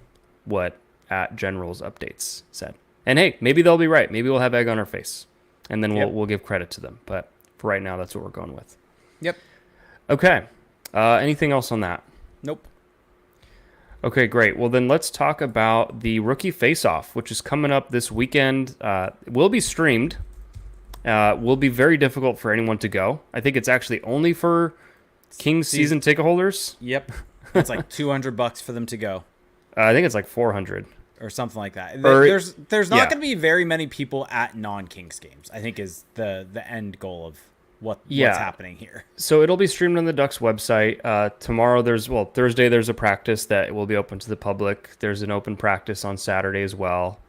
what at General's updates said. And hey, maybe they'll be right. Maybe we'll have egg on our face, and then we'll give credit to them. But for right now, that's what we're going with. Yep. Okay. Anything else on that? Nope. Okay, great. Well, then let's talk about the Rookie Faceoff, which is coming up this weekend. It will be streamed. Will be very difficult for anyone to go. I think it's actually only for Kings season ticket holders. Yep. It's like $200 for them to go. I think it's like 400 or something like that. There's not going to be very many people at non-Kings games, I think is the end goal of what's happening here. So it'll be streamed on the Ducks website. Tomorrow Thursday there's a practice that will be open to the public. There's an open practice on Saturday as well.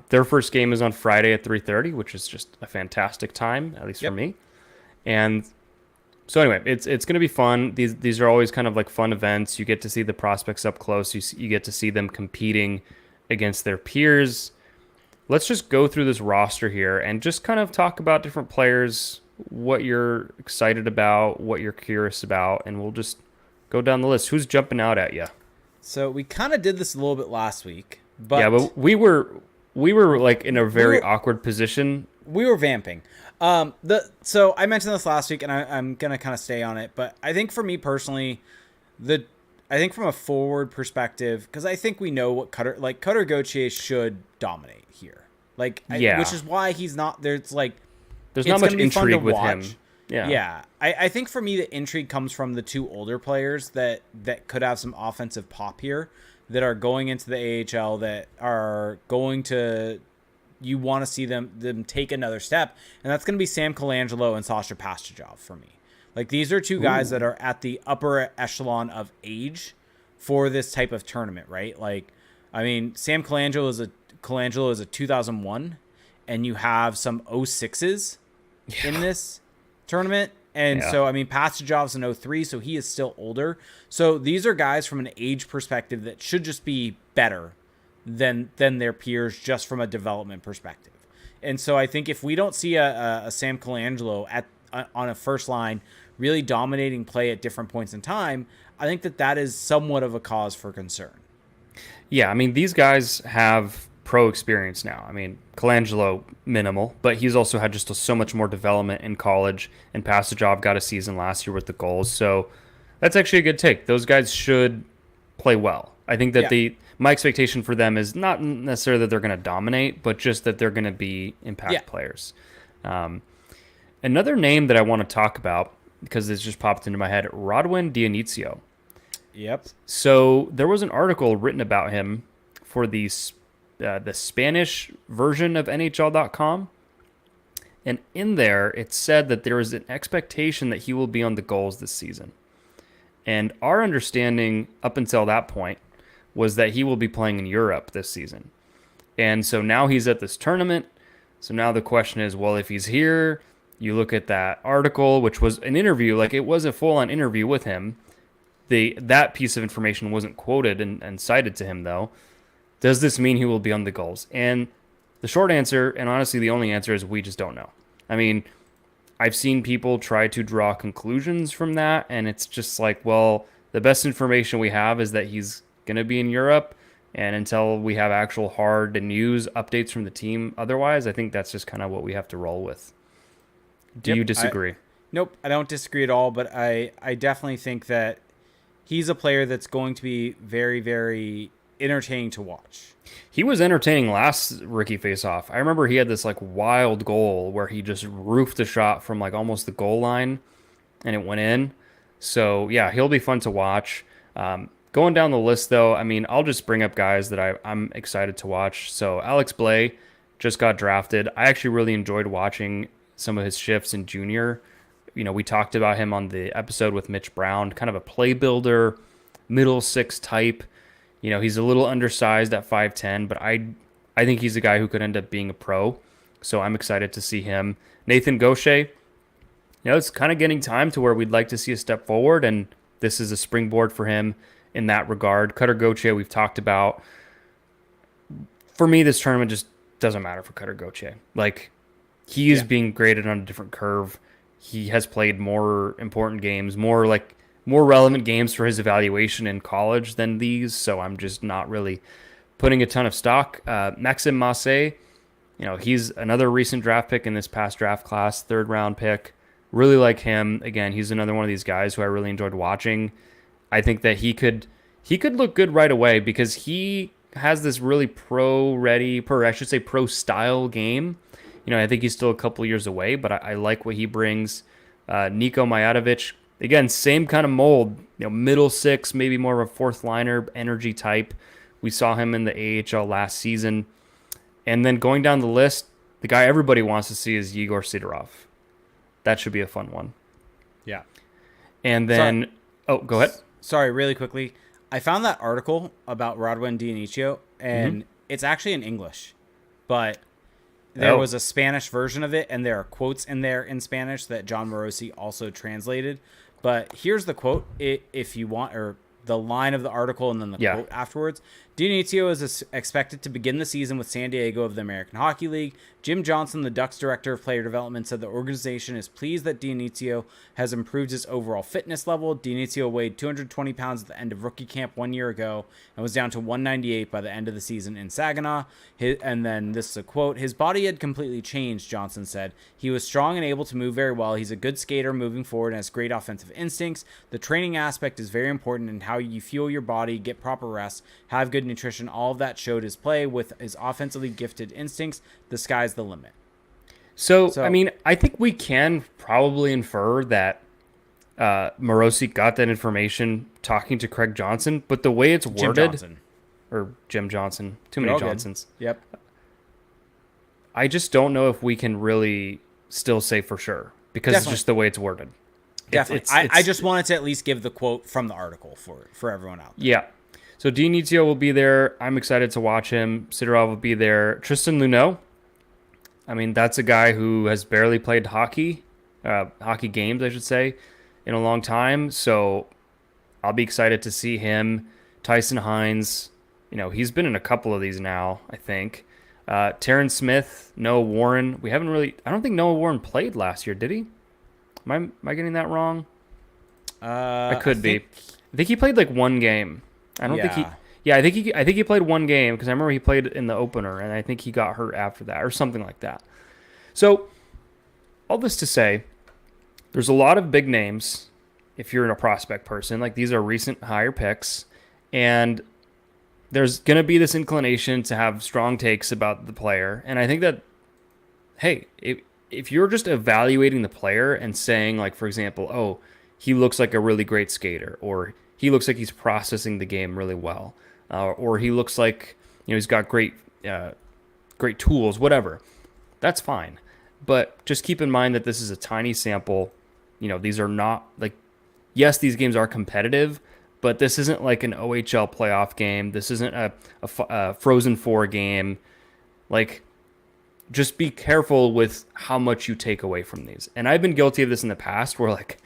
Their first game is on Friday at 3:30, which is just a fantastic time, at least for me. And so anyway, it's going to be fun. These are always kind of like fun events. You get to see the prospects up close. You get to see them competing against their peers. Let's just go through this roster here and just kind of talk about different players, what you're excited about, what you're curious about, and we'll just go down the list. Who's jumping out at you? So we kind of did this a little bit last week, but we were like in a very awkward position. We were vamping. So I mentioned this last week, and I'm gonna kind of stay on it. But I think for me personally, I think from a forward perspective, because I think we know what Cutter Gauthier should dominate here. Which is why he's not there. It's like there's not much intrigue with him. Yeah. I think for me the intrigue comes from the two older players that could have some offensive pop here, that are going into the AHL, that are going to, you want to see them take another step, and that's going to be Sam Colangelo and Sasha Pastujov for me. Like, these are two guys that are at the upper echelon of age for this type of tournament, right? Like, I mean, Sam Colangelo is a 2001, and you have some 06s in this tournament. And so, I mean, Pastujov's an 03, so he is still older. So these are guys from an age perspective that should just be better than their peers just from a development perspective. And so I think if we don't see a Sam Colangelo on a first line really dominating play at different points in time, I think that is somewhat of a cause for concern. Yeah, I mean, these guys have pro experience now. I mean, Colangelo, minimal, but he's also had just so much more development in college, and Pastujov got a season last year with the goals. So that's actually a good take. Those guys should play well. I think that my expectation for them is not necessarily that they're going to dominate, but just that they're going to be impact players. Another name that I want to talk about, because this just popped into my head, Rodwin Dionisio. Yep. So there was an article written about him for the Spanish version of NHL.com. And in there, it said that there is an expectation that he will be on the goals this season. And our understanding up until that point was that he will be playing in Europe this season. And so now he's at this tournament. So now the question is, well, if he's here, you look at that article, which was an interview, like it was a full-on interview with him. That piece of information wasn't quoted and cited to him, though. Does this mean he will be on the goals? And the short answer, and honestly the only answer, is we just don't know. I mean, I've seen people try to draw conclusions from that, and it's just like, well, the best information we have is that he's going to be in Europe, and until we have actual hard news updates from the team otherwise, I think that's just kind of what we have to roll with. Do you disagree? Nope, I don't disagree at all, but I definitely think that he's a player that's going to be very, very entertaining to watch. He was entertaining last rookie faceoff. I remember he had this like wild goal where he just roofed a shot from like almost the goal line and it went in. So yeah, he'll be fun to watch. Going down the list though, I mean, I'll just bring up guys that I'm excited to watch. So Alex Blay just got drafted. I actually really enjoyed watching some of his shifts in junior. You know, we talked about him on the episode with Mitch Brown, kind of a play builder, middle six type. You know, he's a little undersized at 5'10", but I think he's a guy who could end up being a pro. So I'm excited to see him. Nathan Gaucher, you know, it's kind of getting time to where we'd like to see a step forward, and this is a springboard for him in that regard. Cutter Gaucher, we've talked about. For me, this tournament just doesn't matter for Cutter Gaucher. Like, he is being graded on a different curve. He has played more important games, more relevant games for his evaluation in college than these, so I'm just not really putting a ton of stock. Maxime Massé, you know, he's another recent draft pick in this past draft class, 3rd round pick. Really like him. Again, he's another one of these guys who I really enjoyed watching. I think that he could look good right away because he has this really pro style game. You know, I think he's still a couple years away, but I like what he brings. Nico Mijatovic, again, same kind of mold. You know, middle six, maybe more of a 4th liner energy type. We saw him in the AHL last season. And then going down the list, the guy everybody wants to see is Yegor Sidorov. That should be a fun one. Yeah. And then, go ahead. Sorry, really quickly. I found that article about Radwan Dionisio, and it's actually in English, but there was a Spanish version of it, and there are quotes in there in Spanish that John Morosi also translated. But here's the quote, if you want, or the line of the article and then the quote afterwards. Dionisio is expected to begin the season with San Diego of the American Hockey League. Jim Johnson, the Ducks director of player development, said the organization is pleased that Dionisio has improved his overall fitness level. Dionisio weighed 220 pounds at the end of rookie camp 1 year ago and was down to 198 by the end of the season in Saginaw. And then this is a quote. His body had completely changed, Johnson said. He was strong and able to move very well. He's a good skater moving forward and has great offensive instincts. The training aspect is very important in how you fuel your body, get proper rest, have good nutrition. All of that showed his play with his offensively gifted instincts. The sky's the limit. So I mean, I think we can probably infer that Morosi got that information talking to Craig Johnson, but the way it's worded, Jim Johnson, too many Johnsons. Good. Yep. I just don't know if we can really still say for sure because it's just the way it's worded. Definitely. I just wanted to at least give the quote from the article for everyone out there. Yeah. So Dionisio will be there. I'm excited to watch him. Sidorov will be there. Tristan Luneau. I mean, that's a guy who has barely played hockey games, I should say, in a long time. So I'll be excited to see him. Tyson Hines, you know, he's been in a couple of these now, I think. Terrence Smith, Noah Warren. I don't think Noah Warren played last year, did he? Am I getting that wrong? I could be. I think he played like one game. I think he played one game because I remember he played in the opener, and I think he got hurt after that or something like that. So, all this to say, there's a lot of big names if you're a prospect person. Like, these are recent higher picks, and there's going to be this inclination to have strong takes about the player. And I think that, hey, if you're just evaluating the player and saying, like, for example, oh, he looks like a really great skater, or he looks like he's processing the game really well, or he looks like, you know, he's got great tools, whatever. That's fine. But just keep in mind that this is a tiny sample. You know, these are not like, yes, these games are competitive, but this isn't like an OHL playoff game. This isn't a Frozen Four game. Like, just be careful with how much you take away from these. And I've been guilty of this in the past where, like,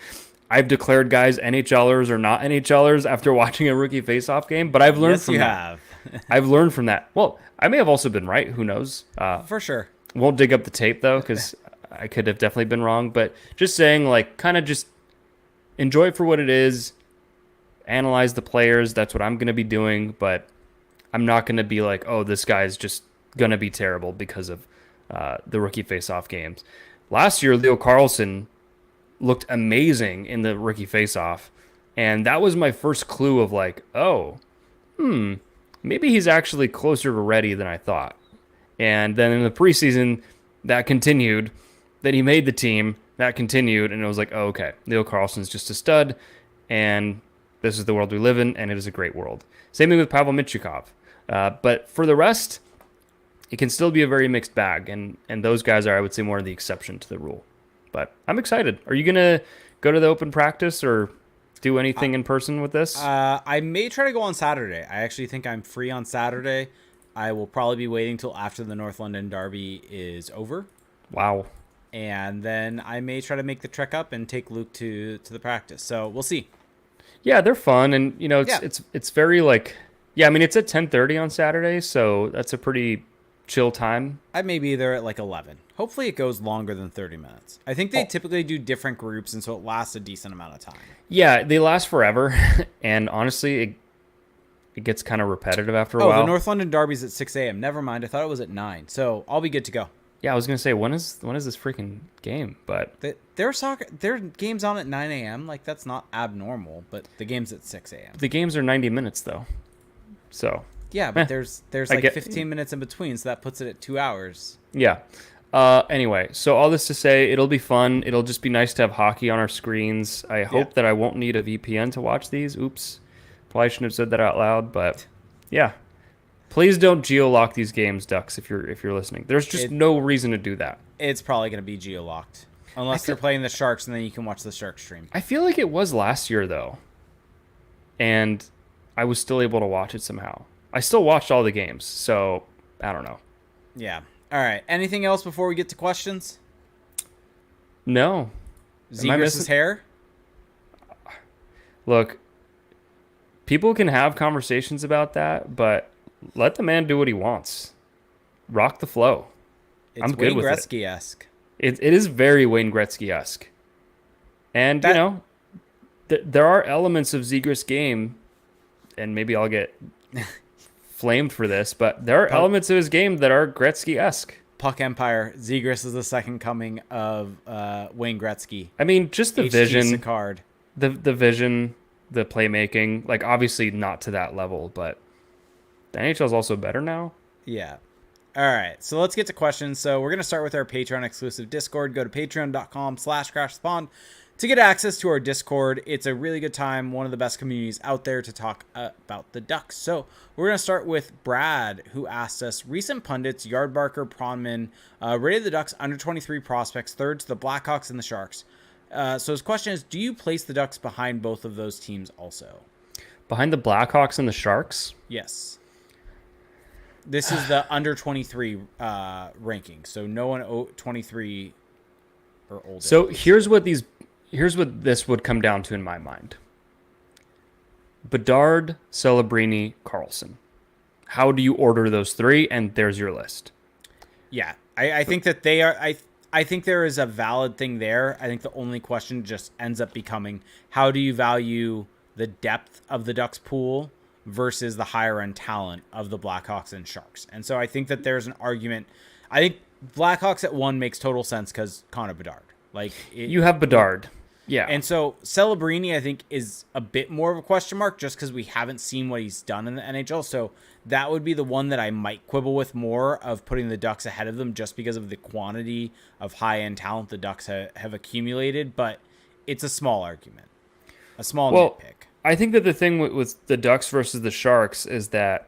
I've declared guys NHLers or not NHLers after watching a Rookie Faceoff game, but I've learned from that. I've learned from that. Well, I may have also been right. Who knows? For sure. Won't dig up the tape, though, because I could have definitely been wrong. But just saying, like, kind of just enjoy it for what it is. Analyze the players. That's what I'm going to be doing. But I'm not going to be like, oh, this guy's just going to be terrible because of the Rookie Faceoff games. Last year, Leo Carlsson looked amazing in the Rookie Faceoff. And that was my first clue of like, oh, maybe he's actually closer to ready than I thought. And then in the preseason, that continued. Then he made the team. That continued, and it was like, oh, okay, Leo Carlsson's just a stud, and this is the world we live in, and it is a great world. Same thing with Pavel Mintyukov. But for the rest, it can still be a very mixed bag, and those guys are, I would say, more the exception to the rule. But I'm excited. Are you going to go to the open practice or do anything in person with this? I may try to go on Saturday. I actually think I'm free on Saturday. I will probably be waiting till after the North London Derby is over. Wow. And then I may try to make the trek up and take Luke to the practice. So we'll see. Yeah, they're fun, and it's very like, yeah. I mean, it's at 10:30 on Saturday, so that's a pretty chill time. I may be there at like 11. Hopefully it goes longer than 30 minutes. I think they typically do different groups, and so it lasts a decent amount of time. Yeah, they last forever, and honestly, it gets kind of repetitive after a while. Oh, the North London Derby's at 6 a.m. Never mind. I thought it was at 9. So I'll be good to go. Yeah, I was gonna say when is this freaking game? But their game's on at 9 a.m. Like that's not abnormal, but the game's at 6 a.m. The games are 90 minutes though, so yeah, but there's like 15 minutes in between, so that puts it at 2 hours. Yeah. Anyway, so all this to say, it'll be fun. It'll just be nice to have hockey on our screens. I hope that I won't need a VPN to watch these. Oops, probably shouldn't have said that out loud, but yeah. Please don't geo-lock these games, Ducks, if you're listening. There's just no reason to do that. It's probably going to be geo-locked. Unless they're playing the Sharks, and then you can watch the Sharks stream. I feel like it was last year, though. And I was still able to watch it somehow. I still watched all the games, so I don't know. Yeah. All right. Anything else before we get to questions? No. Zegras' hair? Look, people can have conversations about that, but let the man do what he wants. Rock the flow. I'm good with it. It's Wayne Gretzky-esque. It is very Wayne Gretzky-esque. And, there are elements of Zegras' game, and maybe I'll get flamed for this, but there are elements of his game that are Gretzky-esque. Puck Empire. Zegras is the second coming of Wayne Gretzky. I mean, just the vision. Card. The vision, the playmaking, like obviously not to that level, but the NHL is also better now. Yeah. All right. So let's get to questions. So we're going to start with our Patreon exclusive Discord. Go to patreon.com/crashthepond to get access to our Discord. It's a really good time. One of the best communities out there to talk about the Ducks. So we're going to start with Brad, who asked us, recent pundits, Yardbarker, Pronman, rated the Ducks under 23 prospects, third to the Blackhawks and the Sharks. So his question is, do you place the Ducks behind both of those teams also? Behind the Blackhawks and the Sharks? Yes. This is the under 23 ranking. So no one 23 or older. So here's what this would come down to in my mind. Bedard, Celebrini, Carlsson. How do you order those three? And there's your list. Yeah. I think that they are... I think there is a valid thing there. I think the only question just ends up becoming, how do you value the depth of the Ducks pool versus the higher end talent of the Blackhawks and Sharks? And so I think that there's an argument. I think Blackhawks at 1 makes total sense because Connor Bedard. You have Bedard. Yeah. And so Celebrini, I think, is a bit more of a question mark just because we haven't seen what he's done in the NHL. So that would be the one that I might quibble with more of putting the Ducks ahead of them just because of the quantity of high-end talent the Ducks have accumulated. But it's a small argument, a small nitpick. I think that the thing with the Ducks versus the Sharks is that,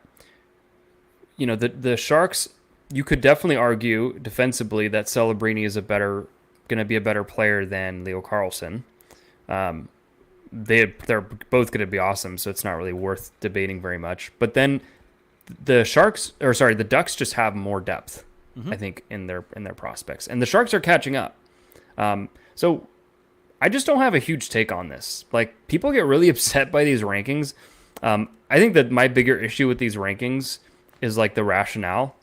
the Sharks, you could definitely argue defensively that Celebrini is going to be a better player than Leo Carlsson. They're both going to be awesome, so it's not really worth debating very much. But then the Ducks just have more depth, I think, in their prospects, and the Sharks are catching up. So I just don't have a huge take on this. Like, people get really upset by these rankings. I think that my bigger issue with these rankings is like the rationale.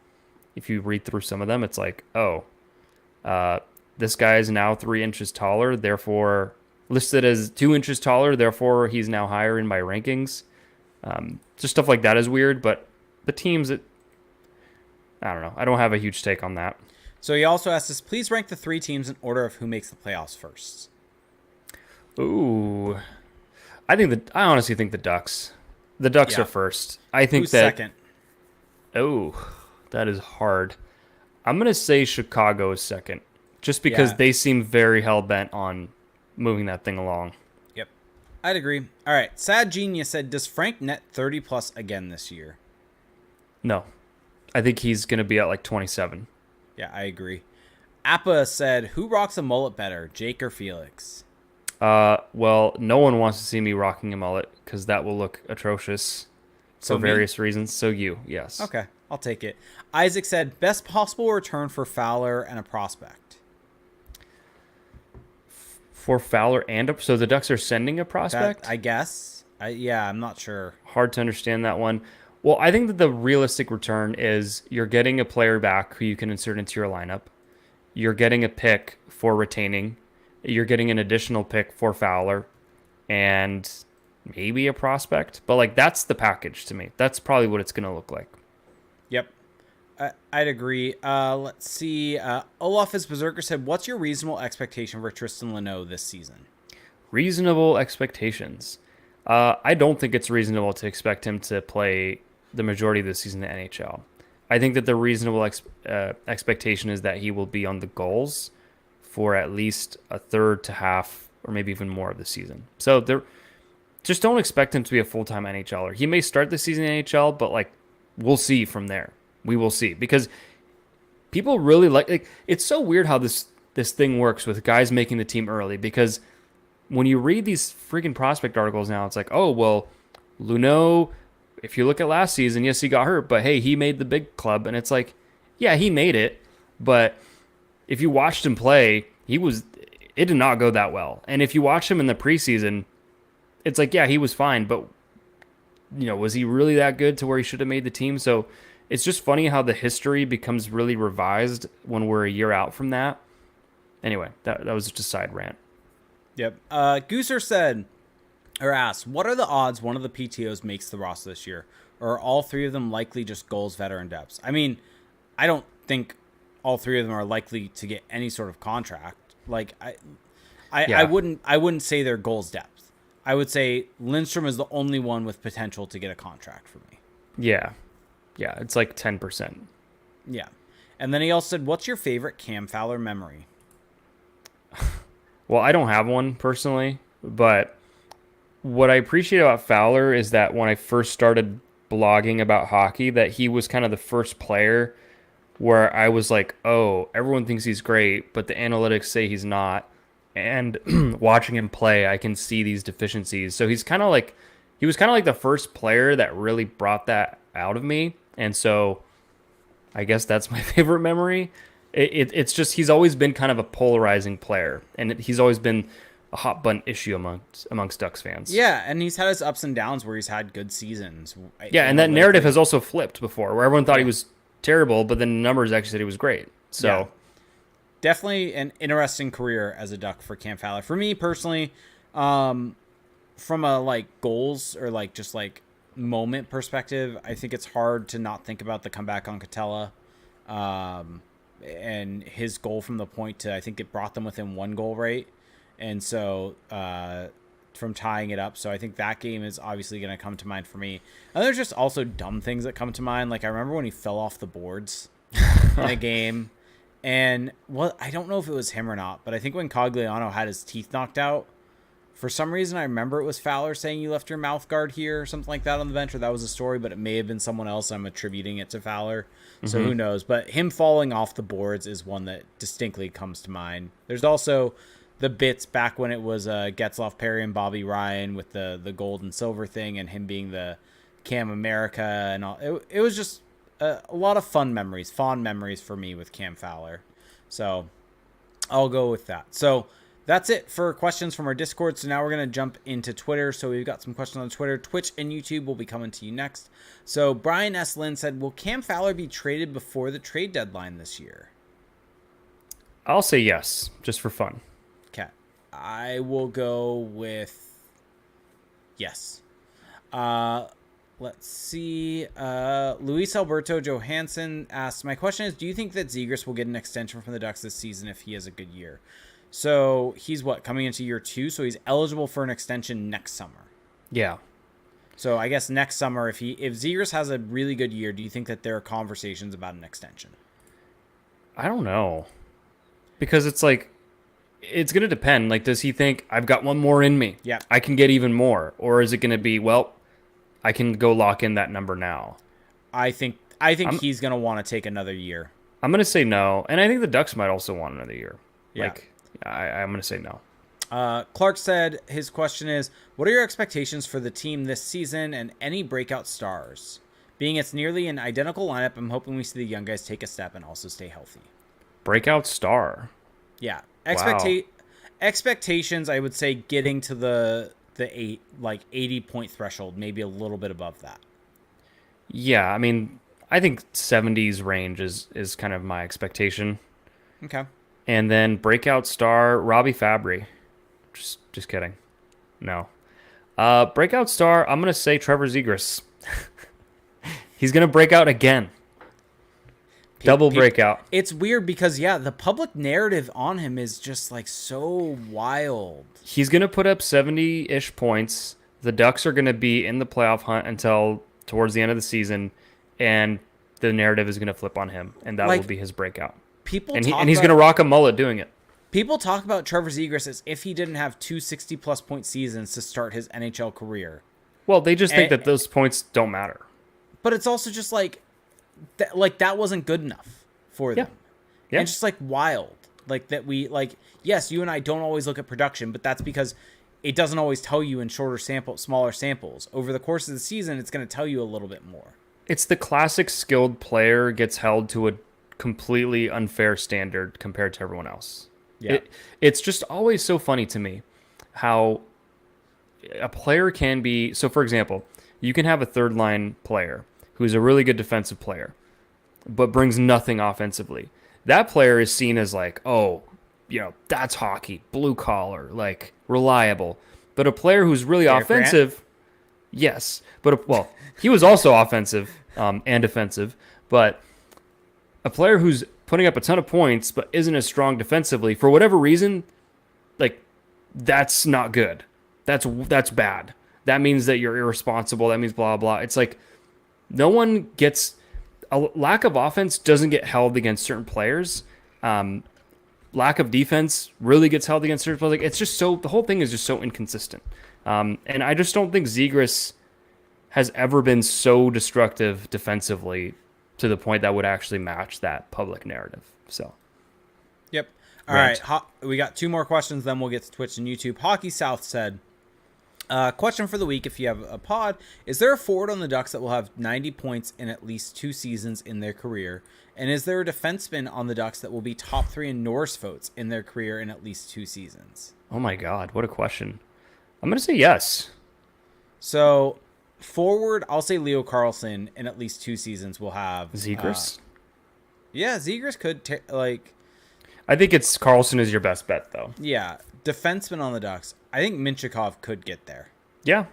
If you read through some of them, it's like, this guy is now 3 inches taller, therefore listed as 2 inches taller, therefore he's now higher in my rankings. Just stuff like that is weird, but the teams, I don't know. I don't have a huge take on that. So he also asked us, please rank the 3 teams in order of who makes the playoffs first. Ooh. I honestly think the Ducks. The Ducks are first. I think Who's that second? Oh, that is hard. I'm going to say Chicago is second, just because Yeah. they seem very hell bent on moving that thing along. Yep. I'd agree. All right. Sad Genius said, does Frank net 30 plus again this year? No, I think he's going to be at like 27. Yeah, I agree. Appa said, who rocks a mullet better, Jake or Felix? Well, no one wants to see me rocking a mullet because that will look atrocious for So me? various reasons. So you, yes. Okay, I'll take it. Isaac said, best possible return for Fowler and a prospect. For Fowler so the Ducks are sending a prospect? I guess. Yeah, I'm not sure. Hard to understand that one. Well, I think that the realistic return is you're getting a player back who you can insert into your lineup. You're getting a pick for retaining. You're getting an additional pick for Fowler and maybe a prospect. But like that's the package to me. That's probably what it's going to look like. Yep. I'd agree. Let's see. Olaf is Berserker said, what's your reasonable expectation for Tristan Leno this season? Reasonable expectations. I don't think it's reasonable to expect him to play the majority of the season in the NHL. I think that the reasonable expectation is that he will be on the goals for at least a third to half or maybe even more of the season. So just don't expect him to be a full-time NHLer. He may start the season in NHL, but like we'll see from there. We will see because people really like it's so weird how this thing works with guys making the team early because when you read these freaking prospect articles now, it's like, oh, well, Luneau, if you look at last season, yes, he got hurt, but hey, he made the big club. And it's like, yeah, he made it. But if you watched him play, it did not go that well. And if you watch him in the preseason, it's like, yeah, he was fine. But, was he really that good to where he should have made the team? So it's just funny how the history becomes really revised when we're a year out from that. Anyway, that was just a side rant. Yep. Gooser said, or asked, what are the odds one of the PTOs makes the roster this year? Or are all three of them likely just goals, veteran depths? I mean, I don't think all three of them are likely to get any sort of contract. Like, I wouldn't say they're goals depth. I would say Lindstrom is the only one with potential to get a contract for me. Yeah. Yeah, it's like 10%. Yeah. And then he also said, what's your favorite Cam Fowler memory? Well, I don't have one personally, but what I appreciate about Fowler is that when I first started blogging about hockey, that he was kind of the first player where I was like, oh, everyone thinks he's great, but the analytics say he's not. And watching him play, I can see these deficiencies. So he was kind of like the first player that really brought that out of me. And so I guess that's my favorite memory. It's just he's always been kind of a polarizing player, and he's always been a hot button issue amongst Ducks fans. Yeah, and he's had his ups and downs where he's had good seasons. Yeah, and that narrative has also flipped before, where everyone thought he was terrible, but then the numbers actually said he was great. So yeah. Definitely an interesting career as a Duck for Cam Fowler. For me personally, from a like goals or like just like moment perspective, I think it's hard to not think about the comeback on Catella. And his goal from the point to, I think it brought them within 1 goal, right? And so from tying it up. So I think that game is obviously going to come to mind for me. And there's just also dumb things that come to mind. Like I remember when he fell off the boards in a game. And I don't know if it was him or not, but I think when Cogliano had his teeth knocked out, for some reason, I remember it was Fowler saying you left your mouth guard here or something like that on the bench, or that was a story, but it may have been someone else. I'm attributing it to Fowler. So who knows? But him falling off the boards is one that distinctly comes to mind. There's also the bits back when it was Getzlaf, Perry, and Bobby Ryan with the gold and silver thing and him being the Cam America and all. It was just a lot of fond memories for me with Cam Fowler. So I'll go with that. So that's it for questions from our Discord. So now we're going to jump into Twitter. So we've got some questions on Twitter. Twitch and YouTube will be coming to you next. So Brian S. Lynn said, will Cam Fowler be traded before the trade deadline this year? I'll say yes, just for fun. Okay. I will go with yes. Let's see. Luis Alberto Johansson asks, my question is, do you think that Zegras will get an extension from the Ducks this season if he has a good year? So he's coming into year 2, so he's eligible for an extension next summer. Yeah. So I guess next summer, if Zegras has a really good year, do you think that there are conversations about an extension? I don't know. Because it's like, it's going to depend. Like, does he think, I've got one more in me? Yeah. I can get even more. Or is it going to be, well, I can go lock in that number now? I think he's going to want to take another year. I'm going to say no. And I think the Ducks might also want another year. Yeah. Like, I'm going to say no. Clark said his question is, what are your expectations for the team this season and any breakout stars? Being it's nearly an identical lineup, I'm hoping we see the young guys take a step and also stay healthy. Breakout star. Yeah. Wow. Expectations, I would say getting to the 80 point threshold, maybe a little bit above that. Yeah, I mean, I think 70s range is kind of my expectation. Okay. And then breakout star Robbie Fabry. Just kidding. No. Breakout star, I'm gonna say Trevor Zegras. He's gonna break out again. Double breakout. It's weird because the public narrative on him is just like so wild. He's gonna put up 70-ish points. The Ducks are gonna be in the playoff hunt until towards the end of the season, and the narrative is gonna flip on him, and that will be his breakout. And he's gonna rock a mullet doing it. People talk about Trevor Zegras as if he didn't have two 60-plus point seasons to start his NHL career. Well, they just think that those points don't matter. But it's also just that wasn't good enough for them. Yeah. And just wild. Yes, you and I don't always look at production, but that's because it doesn't always tell you in smaller samples. Over the course of the season, it's going to tell you a little bit more. It's the classic skilled player gets held to a completely unfair standard compared to everyone else. Yeah. It's just always so funny to me how a player can be. So, for example, you can have a third line player who's a really good defensive player, but brings nothing offensively. That player is seen as that's hockey, blue collar, reliable. But a player who's really offensive, yes. But he was also offensive and defensive. But a player who's putting up a ton of points but isn't as strong defensively, for whatever reason, that's not good. That's bad. That means that you're irresponsible. That means blah, blah. It's no one gets... A lack of offense doesn't get held against certain players. Lack of defense really gets held against certain players. It's just the whole thing is just so inconsistent. And I just don't think Zegras has ever been so destructive defensively to the point that would actually match that public narrative. So, yep. All right. We got two more questions, then we'll get to Twitch and YouTube. Hockey South said, question for the week, if you have a pod, is there a forward on the Ducks that will have 90 points in at least 2 seasons in their career? And is there a defenseman on the Ducks that will be top 3 in Norris votes in their career in at least 2 seasons? Oh my God, what a question. I'm going to say yes. So, forward, I'll say Leo Carlsson in at least 2 seasons will have... Zegras? Zegras could, I think it's Carlsson is your best bet, though. Yeah, defenseman on the Ducks. I think Minchikov could get there. Yeah,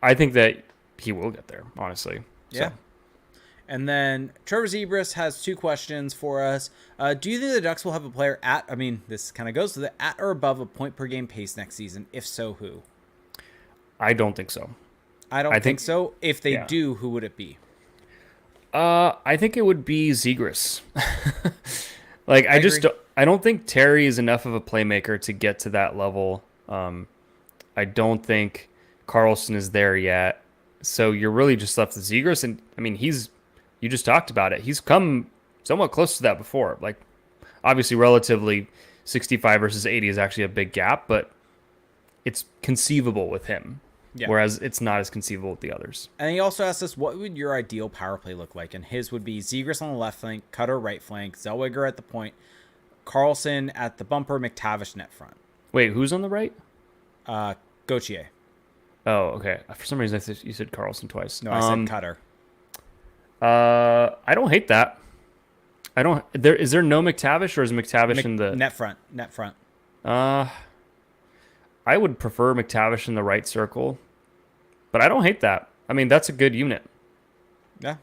I think that he will get there, honestly. Yeah. So. And then Trevor Zegras has 2 questions for us. Do you think the Ducks will have a player this kind of goes to the at or above a point per game pace next season? If so, who? I don't think so. I don't think so. If they do, who would it be? I think it would be Zegras. I don't think Terry is enough of a playmaker to get to that level. I don't think Carlsson is there yet. So you're really just left with Zegras. And you just talked about it. He's come somewhat close to that before. Obviously relatively 65 versus 80 is actually a big gap, but it's conceivable with him. Yeah. Whereas it's not as conceivable with the others. And he also asked us, what would your ideal power play look like? And his would be Zegras on the left flank, Cutter right flank, Zellweger at the point, Carlsson at the bumper, McTavish net front. Wait, who's on the right? Gauthier. Oh, okay. For some reason, you said Carlsson twice. No, I said Cutter. I don't hate that. Is there no McTavish, or is McTavish in the... Net front. I would prefer McTavish in the right circle, but I don't hate that. That's a good unit. Yeah.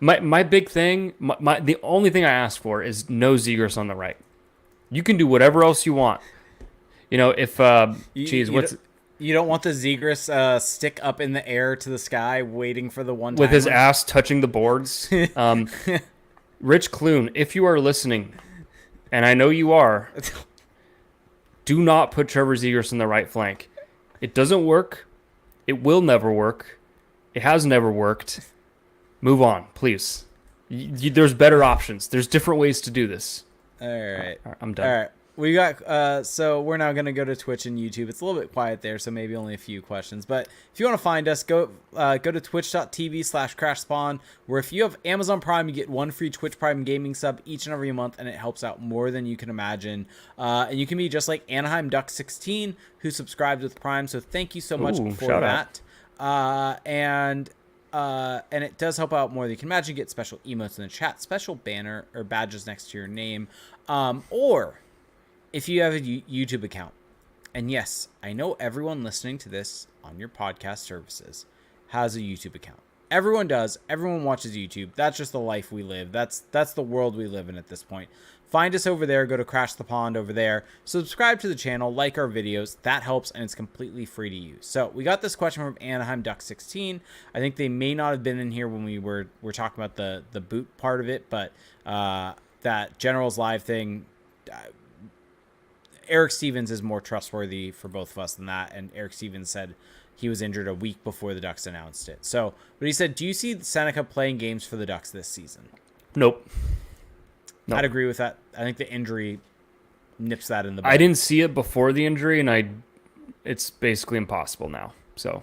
My big thing, the only thing I ask for is no Zegras on the right. You can do whatever else you want. If You don't want the Zegras stick up in the air to the sky waiting for the one with his ass touching the boards. Rich Clune, if you are listening, and I know you are, do not put Trevor Zegras in the right flank. It doesn't work. It will never work. It has never worked. Move on, please. There's better options. There's different ways to do this. All right. I'm done. All right. We got so we're now gonna go to Twitch and YouTube. It's a little bit quiet there, so maybe only a few questions. But if you want to find us, go to twitch.tv/crashspawn, where if you have Amazon Prime, you get one free Twitch Prime gaming sub each and every month, and it helps out more than you can imagine. And you can be just like Anaheim Duck 16, who subscribed with Prime. So thank you so much for that. And it does help out more than you can imagine. You get special emotes in the chat, special banner or badges next to your name, or if you have a YouTube account. And yes, I know everyone listening to this on your podcast services has a YouTube account. Everyone does. Everyone watches YouTube. That's just the life we live. That's the world we live in at this point. Find us over there. Go to Crash the Pond over there. Subscribe to the channel. Like our videos. That helps, and it's completely free to use. So we got this question from Anaheim Duck 16. I think they may not have been in here when we were talking about the boot part of it, but that Generals Live thing, Eric Stevens is more trustworthy for both of us than that. And Eric Stevens said he was injured a week before the Ducks announced it. So, but he said, do you see Sennecke playing games for the Ducks this season? Nope. I'd agree with that. I think the injury nips that in the bud. I didn't see it before the injury, and it's basically impossible now. So.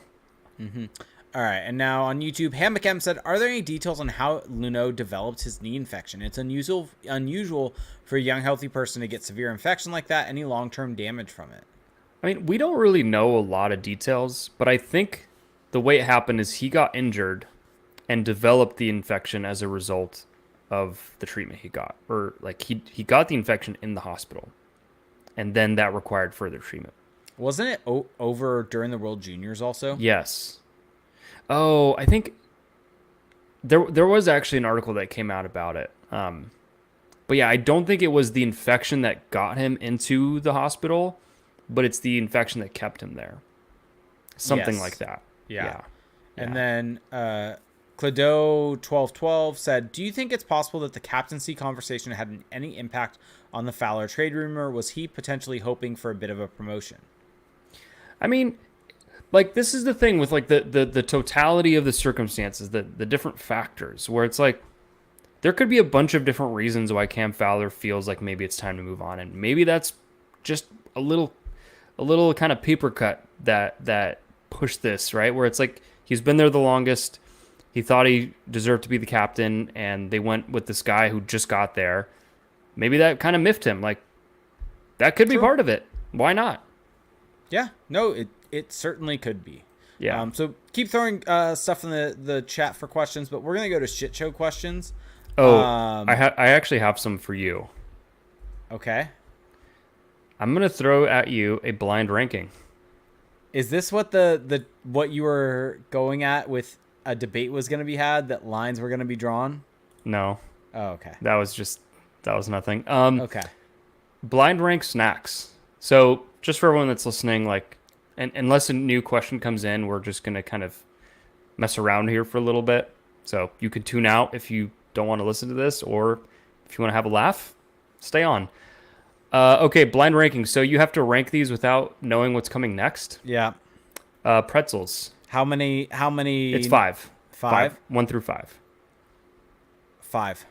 All right, and now on YouTube, HammockM said, are there any details on how Luneau developed his knee infection? It's unusual for a young, healthy person to get severe infection like that. Any long-term damage from it? I mean, we don't really know a lot of details, but I think the way it happened is he got injured and developed the infection as a result of the treatment he got. Or, like, he got the infection in the hospital, and then that required further treatment. Wasn't it over during the World Juniors also? Yes. Oh, I think there was actually an article that came out about it. But yeah, I don't think it was the infection that got him into the hospital, but it's the infection that kept him there. Something like that. Yeah. And then Clado1212 said, do you think it's possible that the captaincy conversation had any impact on the Fowler trade rumor? Was he potentially hoping for a bit of a promotion? I mean, like, this is the thing with, like, the totality of the circumstances, the different factors, where it's like there could be a bunch of different reasons why Cam Fowler feels like maybe it's time to move on, and maybe that's just a little kind of paper cut that pushed this, right? Where it's like he's been there the longest, he thought he deserved to be the captain, and they went with this guy who just got there. Maybe that kind of miffed him. Like, that could be part of it. Why not? Yeah, no, it certainly could be. Yeah. So keep throwing stuff in the chat for questions, but we're gonna go to shit show questions. Oh, I actually have some for you. Okay. I'm gonna throw at you a blind ranking. Is this what what you were going at with a debate was gonna be had, that lines were gonna be drawn? No. Oh, okay. That was nothing. Okay. Blind rank snacks. So just for everyone that's listening, like, and unless a new question comes in, we're just going to kind of mess around here for a little bit. So you can tune out if you don't want to listen to this, or if you want to have a laugh, stay on. Okay, blind ranking. So you have to rank these without knowing what's coming next. Yeah. Pretzels. How many? It's 5. 5? 1 through 5. 5.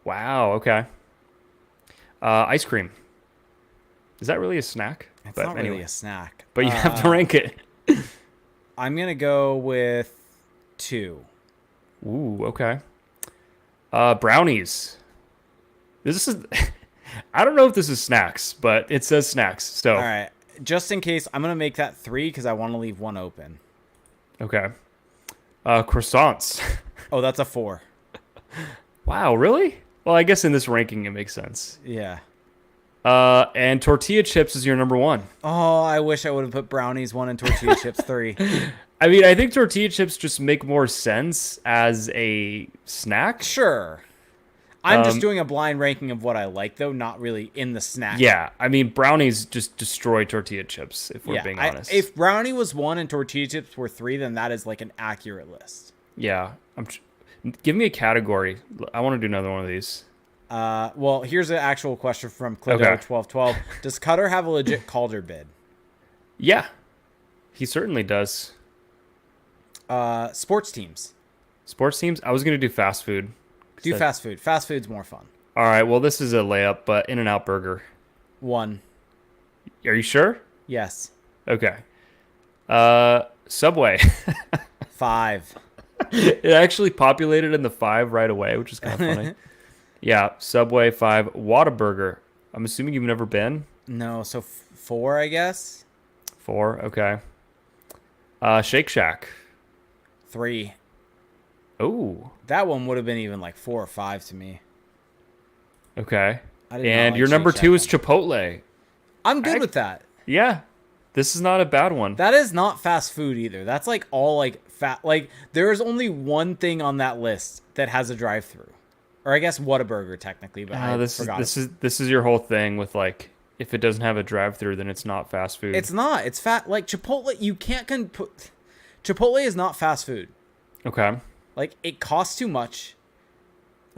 Wow, okay. Ice cream. Is that really a snack? It's not really a snack. But you have to rank it. I'm going to go with 2. Ooh, okay. Brownies. This is... I don't know if this is snacks, but it says snacks. So, all right. Just in case, I'm going to make that 3 because I want to leave 1 open. Okay. Croissants. Oh, that's a 4. Wow, really? Well, I guess in this ranking it makes sense. Yeah. And tortilla chips is your number 1. Oh, I wish I would have put brownies 1 and tortilla chips 3. I mean, I think tortilla chips just make more sense as a snack. Sure. I'm just doing a blind ranking of what I like, though, not really in the snack. Yeah, I mean, brownies just destroy tortilla chips, if we're being honest. If brownie was 1 and tortilla chips were 3, then that is like an accurate list. Yeah. Give me a category. I want to do another one of these. Well, here's an actual question from Clido1212. Does Cutter have a legit Calder bid? Yeah, he certainly does. Sports teams. Sports teams? I was going to do fast food. Do fast food. Fast food's more fun. All right, well, this is a layup, but In-N-Out Burger. 1. Are you sure? Yes. Okay. Subway. 5. It actually populated in the 5 right away, which is kind of funny. Yeah, Subway 5. Whataburger. I'm assuming you've never been? No, so 4, I guess. 4, okay. Shake Shack. 3. Oh. That one would have been even like 4 or 5 to me. Okay. I did not And like your number Shake 2 Shack is Chipotle. I'm good with that. Yeah. This is not a bad one. That is not fast food either. That's like all like fat. Like there is only one thing on that list that has a drive-through, or I guess Whataburger technically. But I forgot. This is your whole thing with like if it doesn't have a drive-through, then it's not fast food. It's not. It's fat. Like Chipotle, you can't put. Chipotle is not fast food. Okay. Like it costs too much.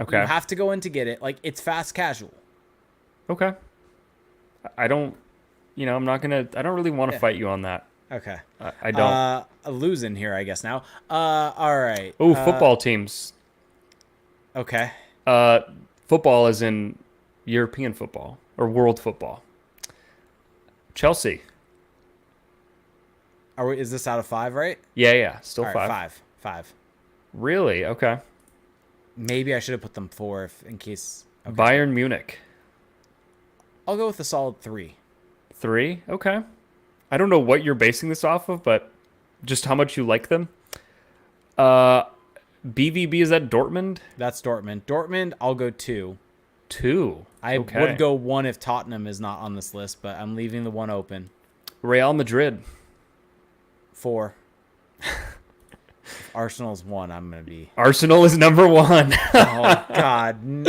Okay. You have to go in to get it. Like it's fast casual. Okay. I don't. I'm not gonna. I don't really want to fight you on that. Okay. I don't. Losing here, I guess now. All right. Oh, football teams. Okay. Football is in European football or world football. Chelsea. Is this out of 5, right? Yeah. Still All 5. right, 5. Really? Okay. Maybe I should have put them 4 in case. Okay. Bayern Munich. I'll go with a solid 3. 3? Okay. I don't know what you're basing this off of, but just how much you like them. BVB, is that Dortmund? That's Dortmund. Dortmund, I'll go 2. 2. I Okay. would go 1 if Tottenham is not on this list, but I'm leaving the 1 open. Real Madrid. 4. If Arsenal's 1, I'm going to be... Arsenal is number 1. Oh, God.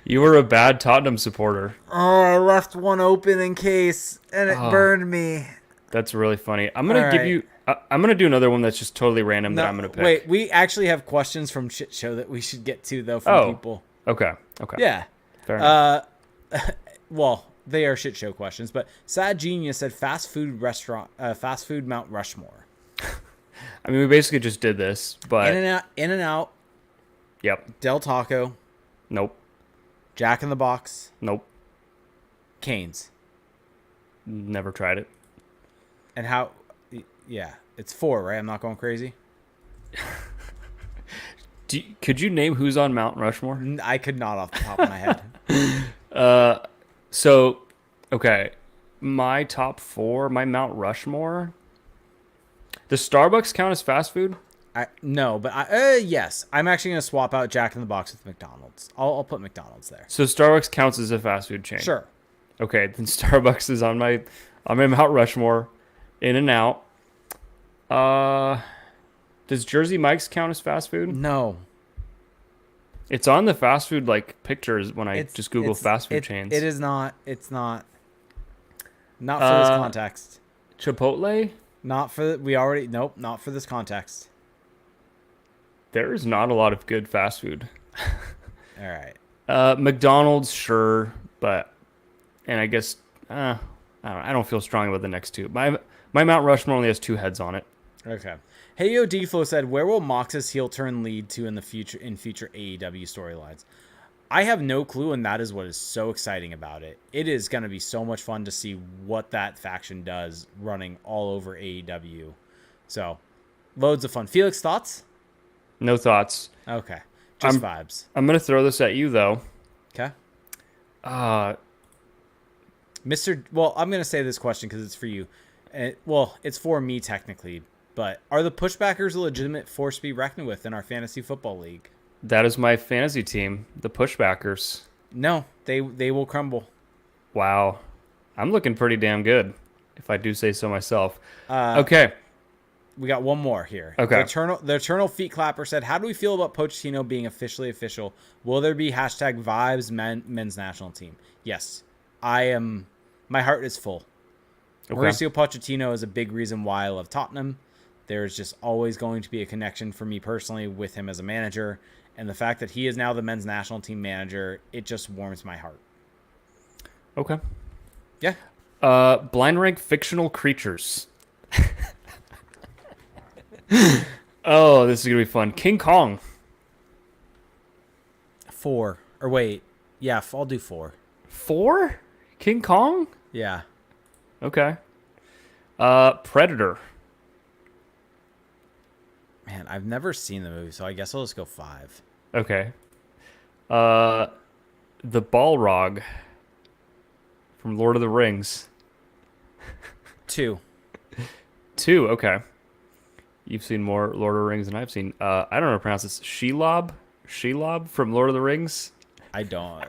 You were a bad Tottenham supporter. Oh, I left 1 open in case, and it burned me. That's really funny. I'm gonna give you. I'm gonna do another one that's just totally random that I'm gonna pick. Wait, we actually have questions from Shit Show that we should get to though from people. Okay. Yeah. Fair enough. Well, they are Shit Show questions, but Sad Genius said fast food Mount Rushmore. I mean, we basically just did this, but In-N-Out. Yep. Del Taco. Nope. Jack in the Box. Nope. Cane's. Never tried it. And how? Yeah, it's 4, right? I'm not going crazy. Could you name who's on Mount Rushmore? I could not off the top of my head. So, okay, my top 4, my Mount Rushmore. Does Starbucks count as fast food? No, but yes. I'm actually going to swap out Jack in the Box with McDonald's. I'll put McDonald's there. So Starbucks counts as a fast food chain. Sure. Okay, then Starbucks is on my Mount Rushmore. In-N-Out. Does Jersey Mike's count as fast food? No. It's on the fast food like pictures when I just Google fast food chains. It is not. It's not. Not for this context. Chipotle? Not for Nope. Not for this context. There is not a lot of good fast food. All right. McDonald's, sure, and I guess I don't feel strong about the next 2. My Mount Rushmore only has 2 heads on it. Okay. Hey Yo Deflo said, "Where will Mox's heel turn lead to in future AEW storylines?" I have no clue, and that is what is so exciting about it. It is going to be so much fun to see what that faction does running all over AEW. So, loads of fun. Felix, thoughts? No thoughts. Okay. Just vibes. I'm going to throw this at you, though. Okay. Uh, Well, I'm going to say this question because it's for you. Well, it's for me technically, but are the Pushbackers a legitimate force to be reckoned with in our fantasy football league? That is my fantasy team, the Pushbackers. No, they will crumble. Wow. I'm looking pretty damn good, if I do say so myself. Okay. We got one more here. Okay. The Eternal Feet Clapper said, how do we feel about Pochettino being officially official? Will there be hashtag vibes men's national team? Yes. My heart is full. Okay. Mauricio Pochettino is a big reason why I love Tottenham. There's just always going to be a connection for me personally with him as a manager. And the fact that he is now the men's national team manager, it just warms my heart. Okay. Yeah. Blind rank fictional creatures. Oh, this is going to be fun. King Kong. 4. Or wait. Yeah, I'll do 4. 4? King Kong? Yeah. Okay. Predator. Man, I've never seen the movie, so I guess I'll just go 5. Okay. The Balrog from Lord of the Rings. 2. 2, okay. You've seen more Lord of the Rings than I've seen. I don't know how to pronounce this. Shelob? Shelob from Lord of the Rings? I don't.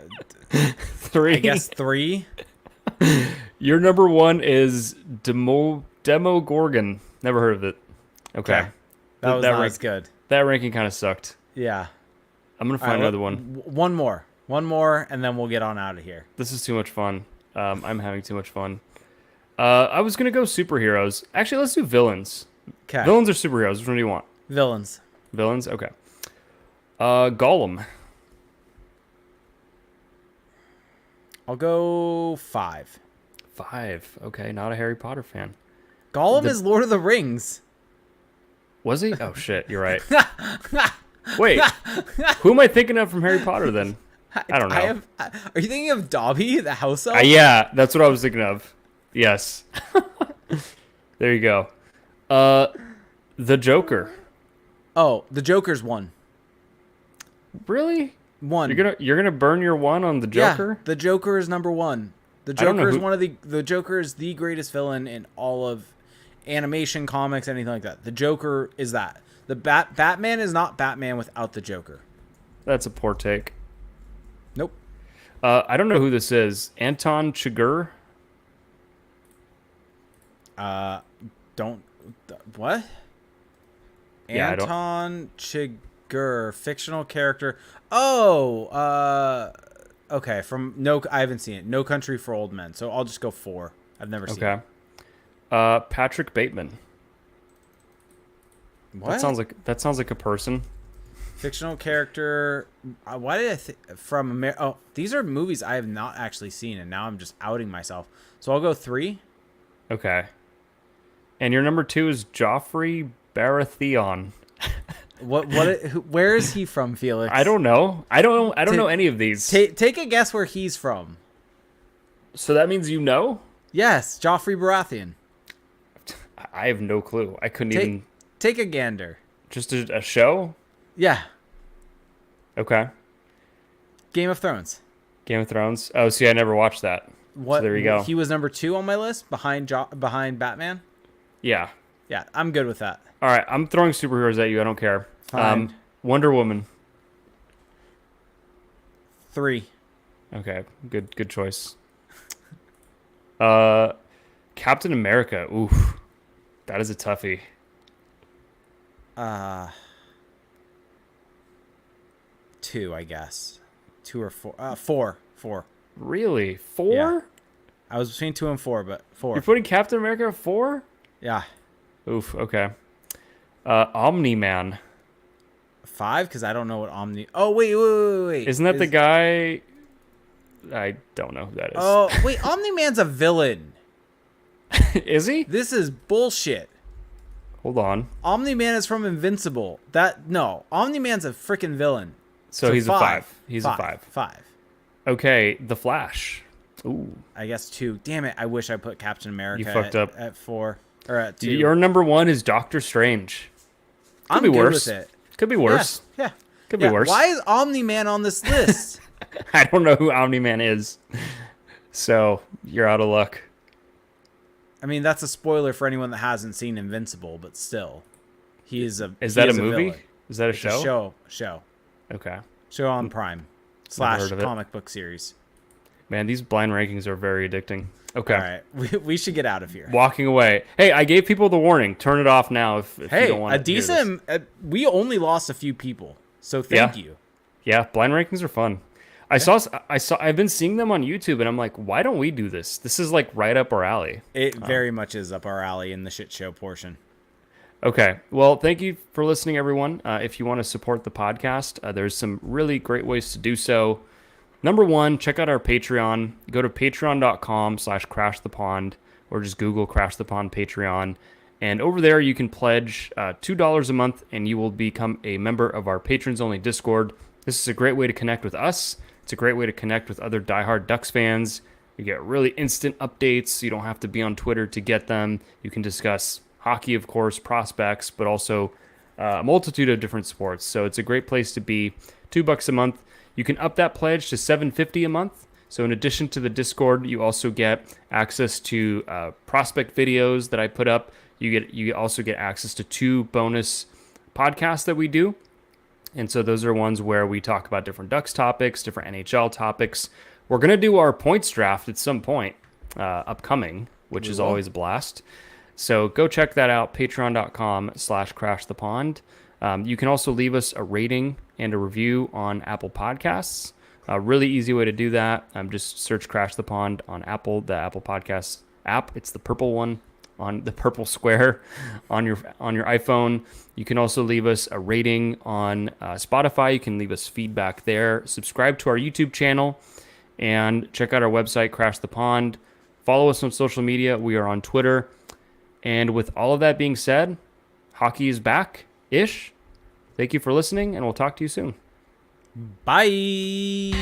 3. I guess 3. Your number 1 is Demogorgon. Never heard of it. Okay. That was not as good. That ranking kind of sucked. Yeah. I'm going to find another one. One more, and then we'll get on out of here. This is too much fun. I'm having too much fun. I was going to go superheroes. Actually, let's do villains. Okay. Villains or superheroes? Which one do you want? Villains. Villains? Okay. Gollum. I'll go 5. 5. Okay, not a Harry Potter fan. Gollum is Lord of the Rings. Was he? Oh, shit. You're right. Wait. Who am I thinking of from Harry Potter, then? I don't know. Are you thinking of Dobby, the house elf? Yeah, that's what I was thinking of. Yes. There you go. The Joker. Oh, the Joker's 1. Really? 1. You're gonna burn your 1 on the Joker? Yeah, the Joker is number 1. The Joker is the Joker is the greatest villain in all of animation, comics, anything like that. The Joker is that. The Batman is not Batman without the Joker. That's a poor take. Nope. I don't know who this is. Anton Chigurh? What? Yeah, Anton Chigurh, fictional character. Oh, okay. I haven't seen it. No Country for Old Men. So I'll just go 4. I've never seen it. Okay. Patrick Bateman. What? That sounds like a person. Fictional character. Why did I from America? Oh, these are movies I have not actually seen, and now I'm just outing myself. So I'll go 3. Okay. And your number 2 is Joffrey Baratheon. Where is he from, Felix? I don't know. I don't know any of these. Take a guess where he's from. So that means you know? Yes, Joffrey Baratheon. I have no clue. I couldn't even. Take a gander. Just a show? Yeah. Okay. Game of Thrones. Game of Thrones. Oh, see, I never watched that. What? So there you go. He was number 2 on my list behind Batman. Yeah. Yeah, I'm good with that. All right, I'm throwing superheroes at you. I don't care. Fine. Wonder Woman. 3. Okay, good choice. Captain America. Oof, that is a toughie. 2, I guess. 2 or 4. 4. Really? 4? Yeah. I was between 2 and 4, but 4. You're putting Captain America at 4? Yeah. Oof. Okay. Omni-Man. 5, because I don't know what Omni. Oh wait. Isn't that the guy? I don't know who that is. Oh wait, Omni-Man's a villain. Is he? This is bullshit. Hold on. Omni-Man is from Invincible. Omni-Man's a freaking villain. So he's 5. a 5. He's a 5. 5. Okay, The Flash. Ooh. I guess 2. Damn it! I wish I put Captain America. You fucked up. At 4 or at 2. Your number 1 is Doctor Strange. Could be worse. With it. Could be worse. Yeah. Could be worse. Why is Omni-Man on this list? I don't know who Omni-Man is. So you're out of luck. I mean, that's a spoiler for anyone that hasn't seen Invincible, but still, he is a. Is that a movie? Villain. Is that a It's show? Show. Okay. Show on Prime / heard of it. comic book series. Man, these blind rankings are very addicting. Okay. All right, we should get out of here. Walking away. Hey, I gave people the warning. Turn it off now if you don't want a to hear this. decent. We only lost a few people, so thank you. Yeah, blind rankings are fun. I've been seeing them on YouTube, and I'm like, why don't we do this? This is like right up our alley. It very much is up our alley in the shit show portion. Okay. Well, thank you for listening, everyone. If you want to support the podcast, there's some really great ways to do so. Number one, check out our Patreon. Go to patreon.com/crashthepond or just Google Crash the Pond Patreon. And over there, you can pledge $2 a month, and you will become a member of our patrons-only Discord. This is a great way to connect with us. It's a great way to connect with other diehard Ducks fans. You get really instant updates. You don't have to be on Twitter to get them. You can discuss hockey, of course, prospects, but also a multitude of different sports. So it's a great place to be. $2 a month. You can up that pledge to $7.50 a month. So in addition to the Discord, you also get access to prospect videos that I put up. You also get access to 2 bonus podcasts that we do. And so those are ones where we talk about different Ducks topics, different NHL topics. We're going to do our points draft at some point upcoming, which is always a blast. So go check that out, patreon.com/crashthepond. You can also leave us a rating and a review on Apple Podcasts. A really easy way to do that. Just search Crash the Pond on Apple, the Apple Podcasts app. It's the purple one on the purple square on your iPhone. You can also leave us a rating on Spotify. You can leave us feedback there. Subscribe to our YouTube channel and check out our website, Crash the Pond. Follow us on social media. We are on Twitter. And with all of that being said, hockey is back-ish. Thank you for listening, and we'll talk to you soon. Bye.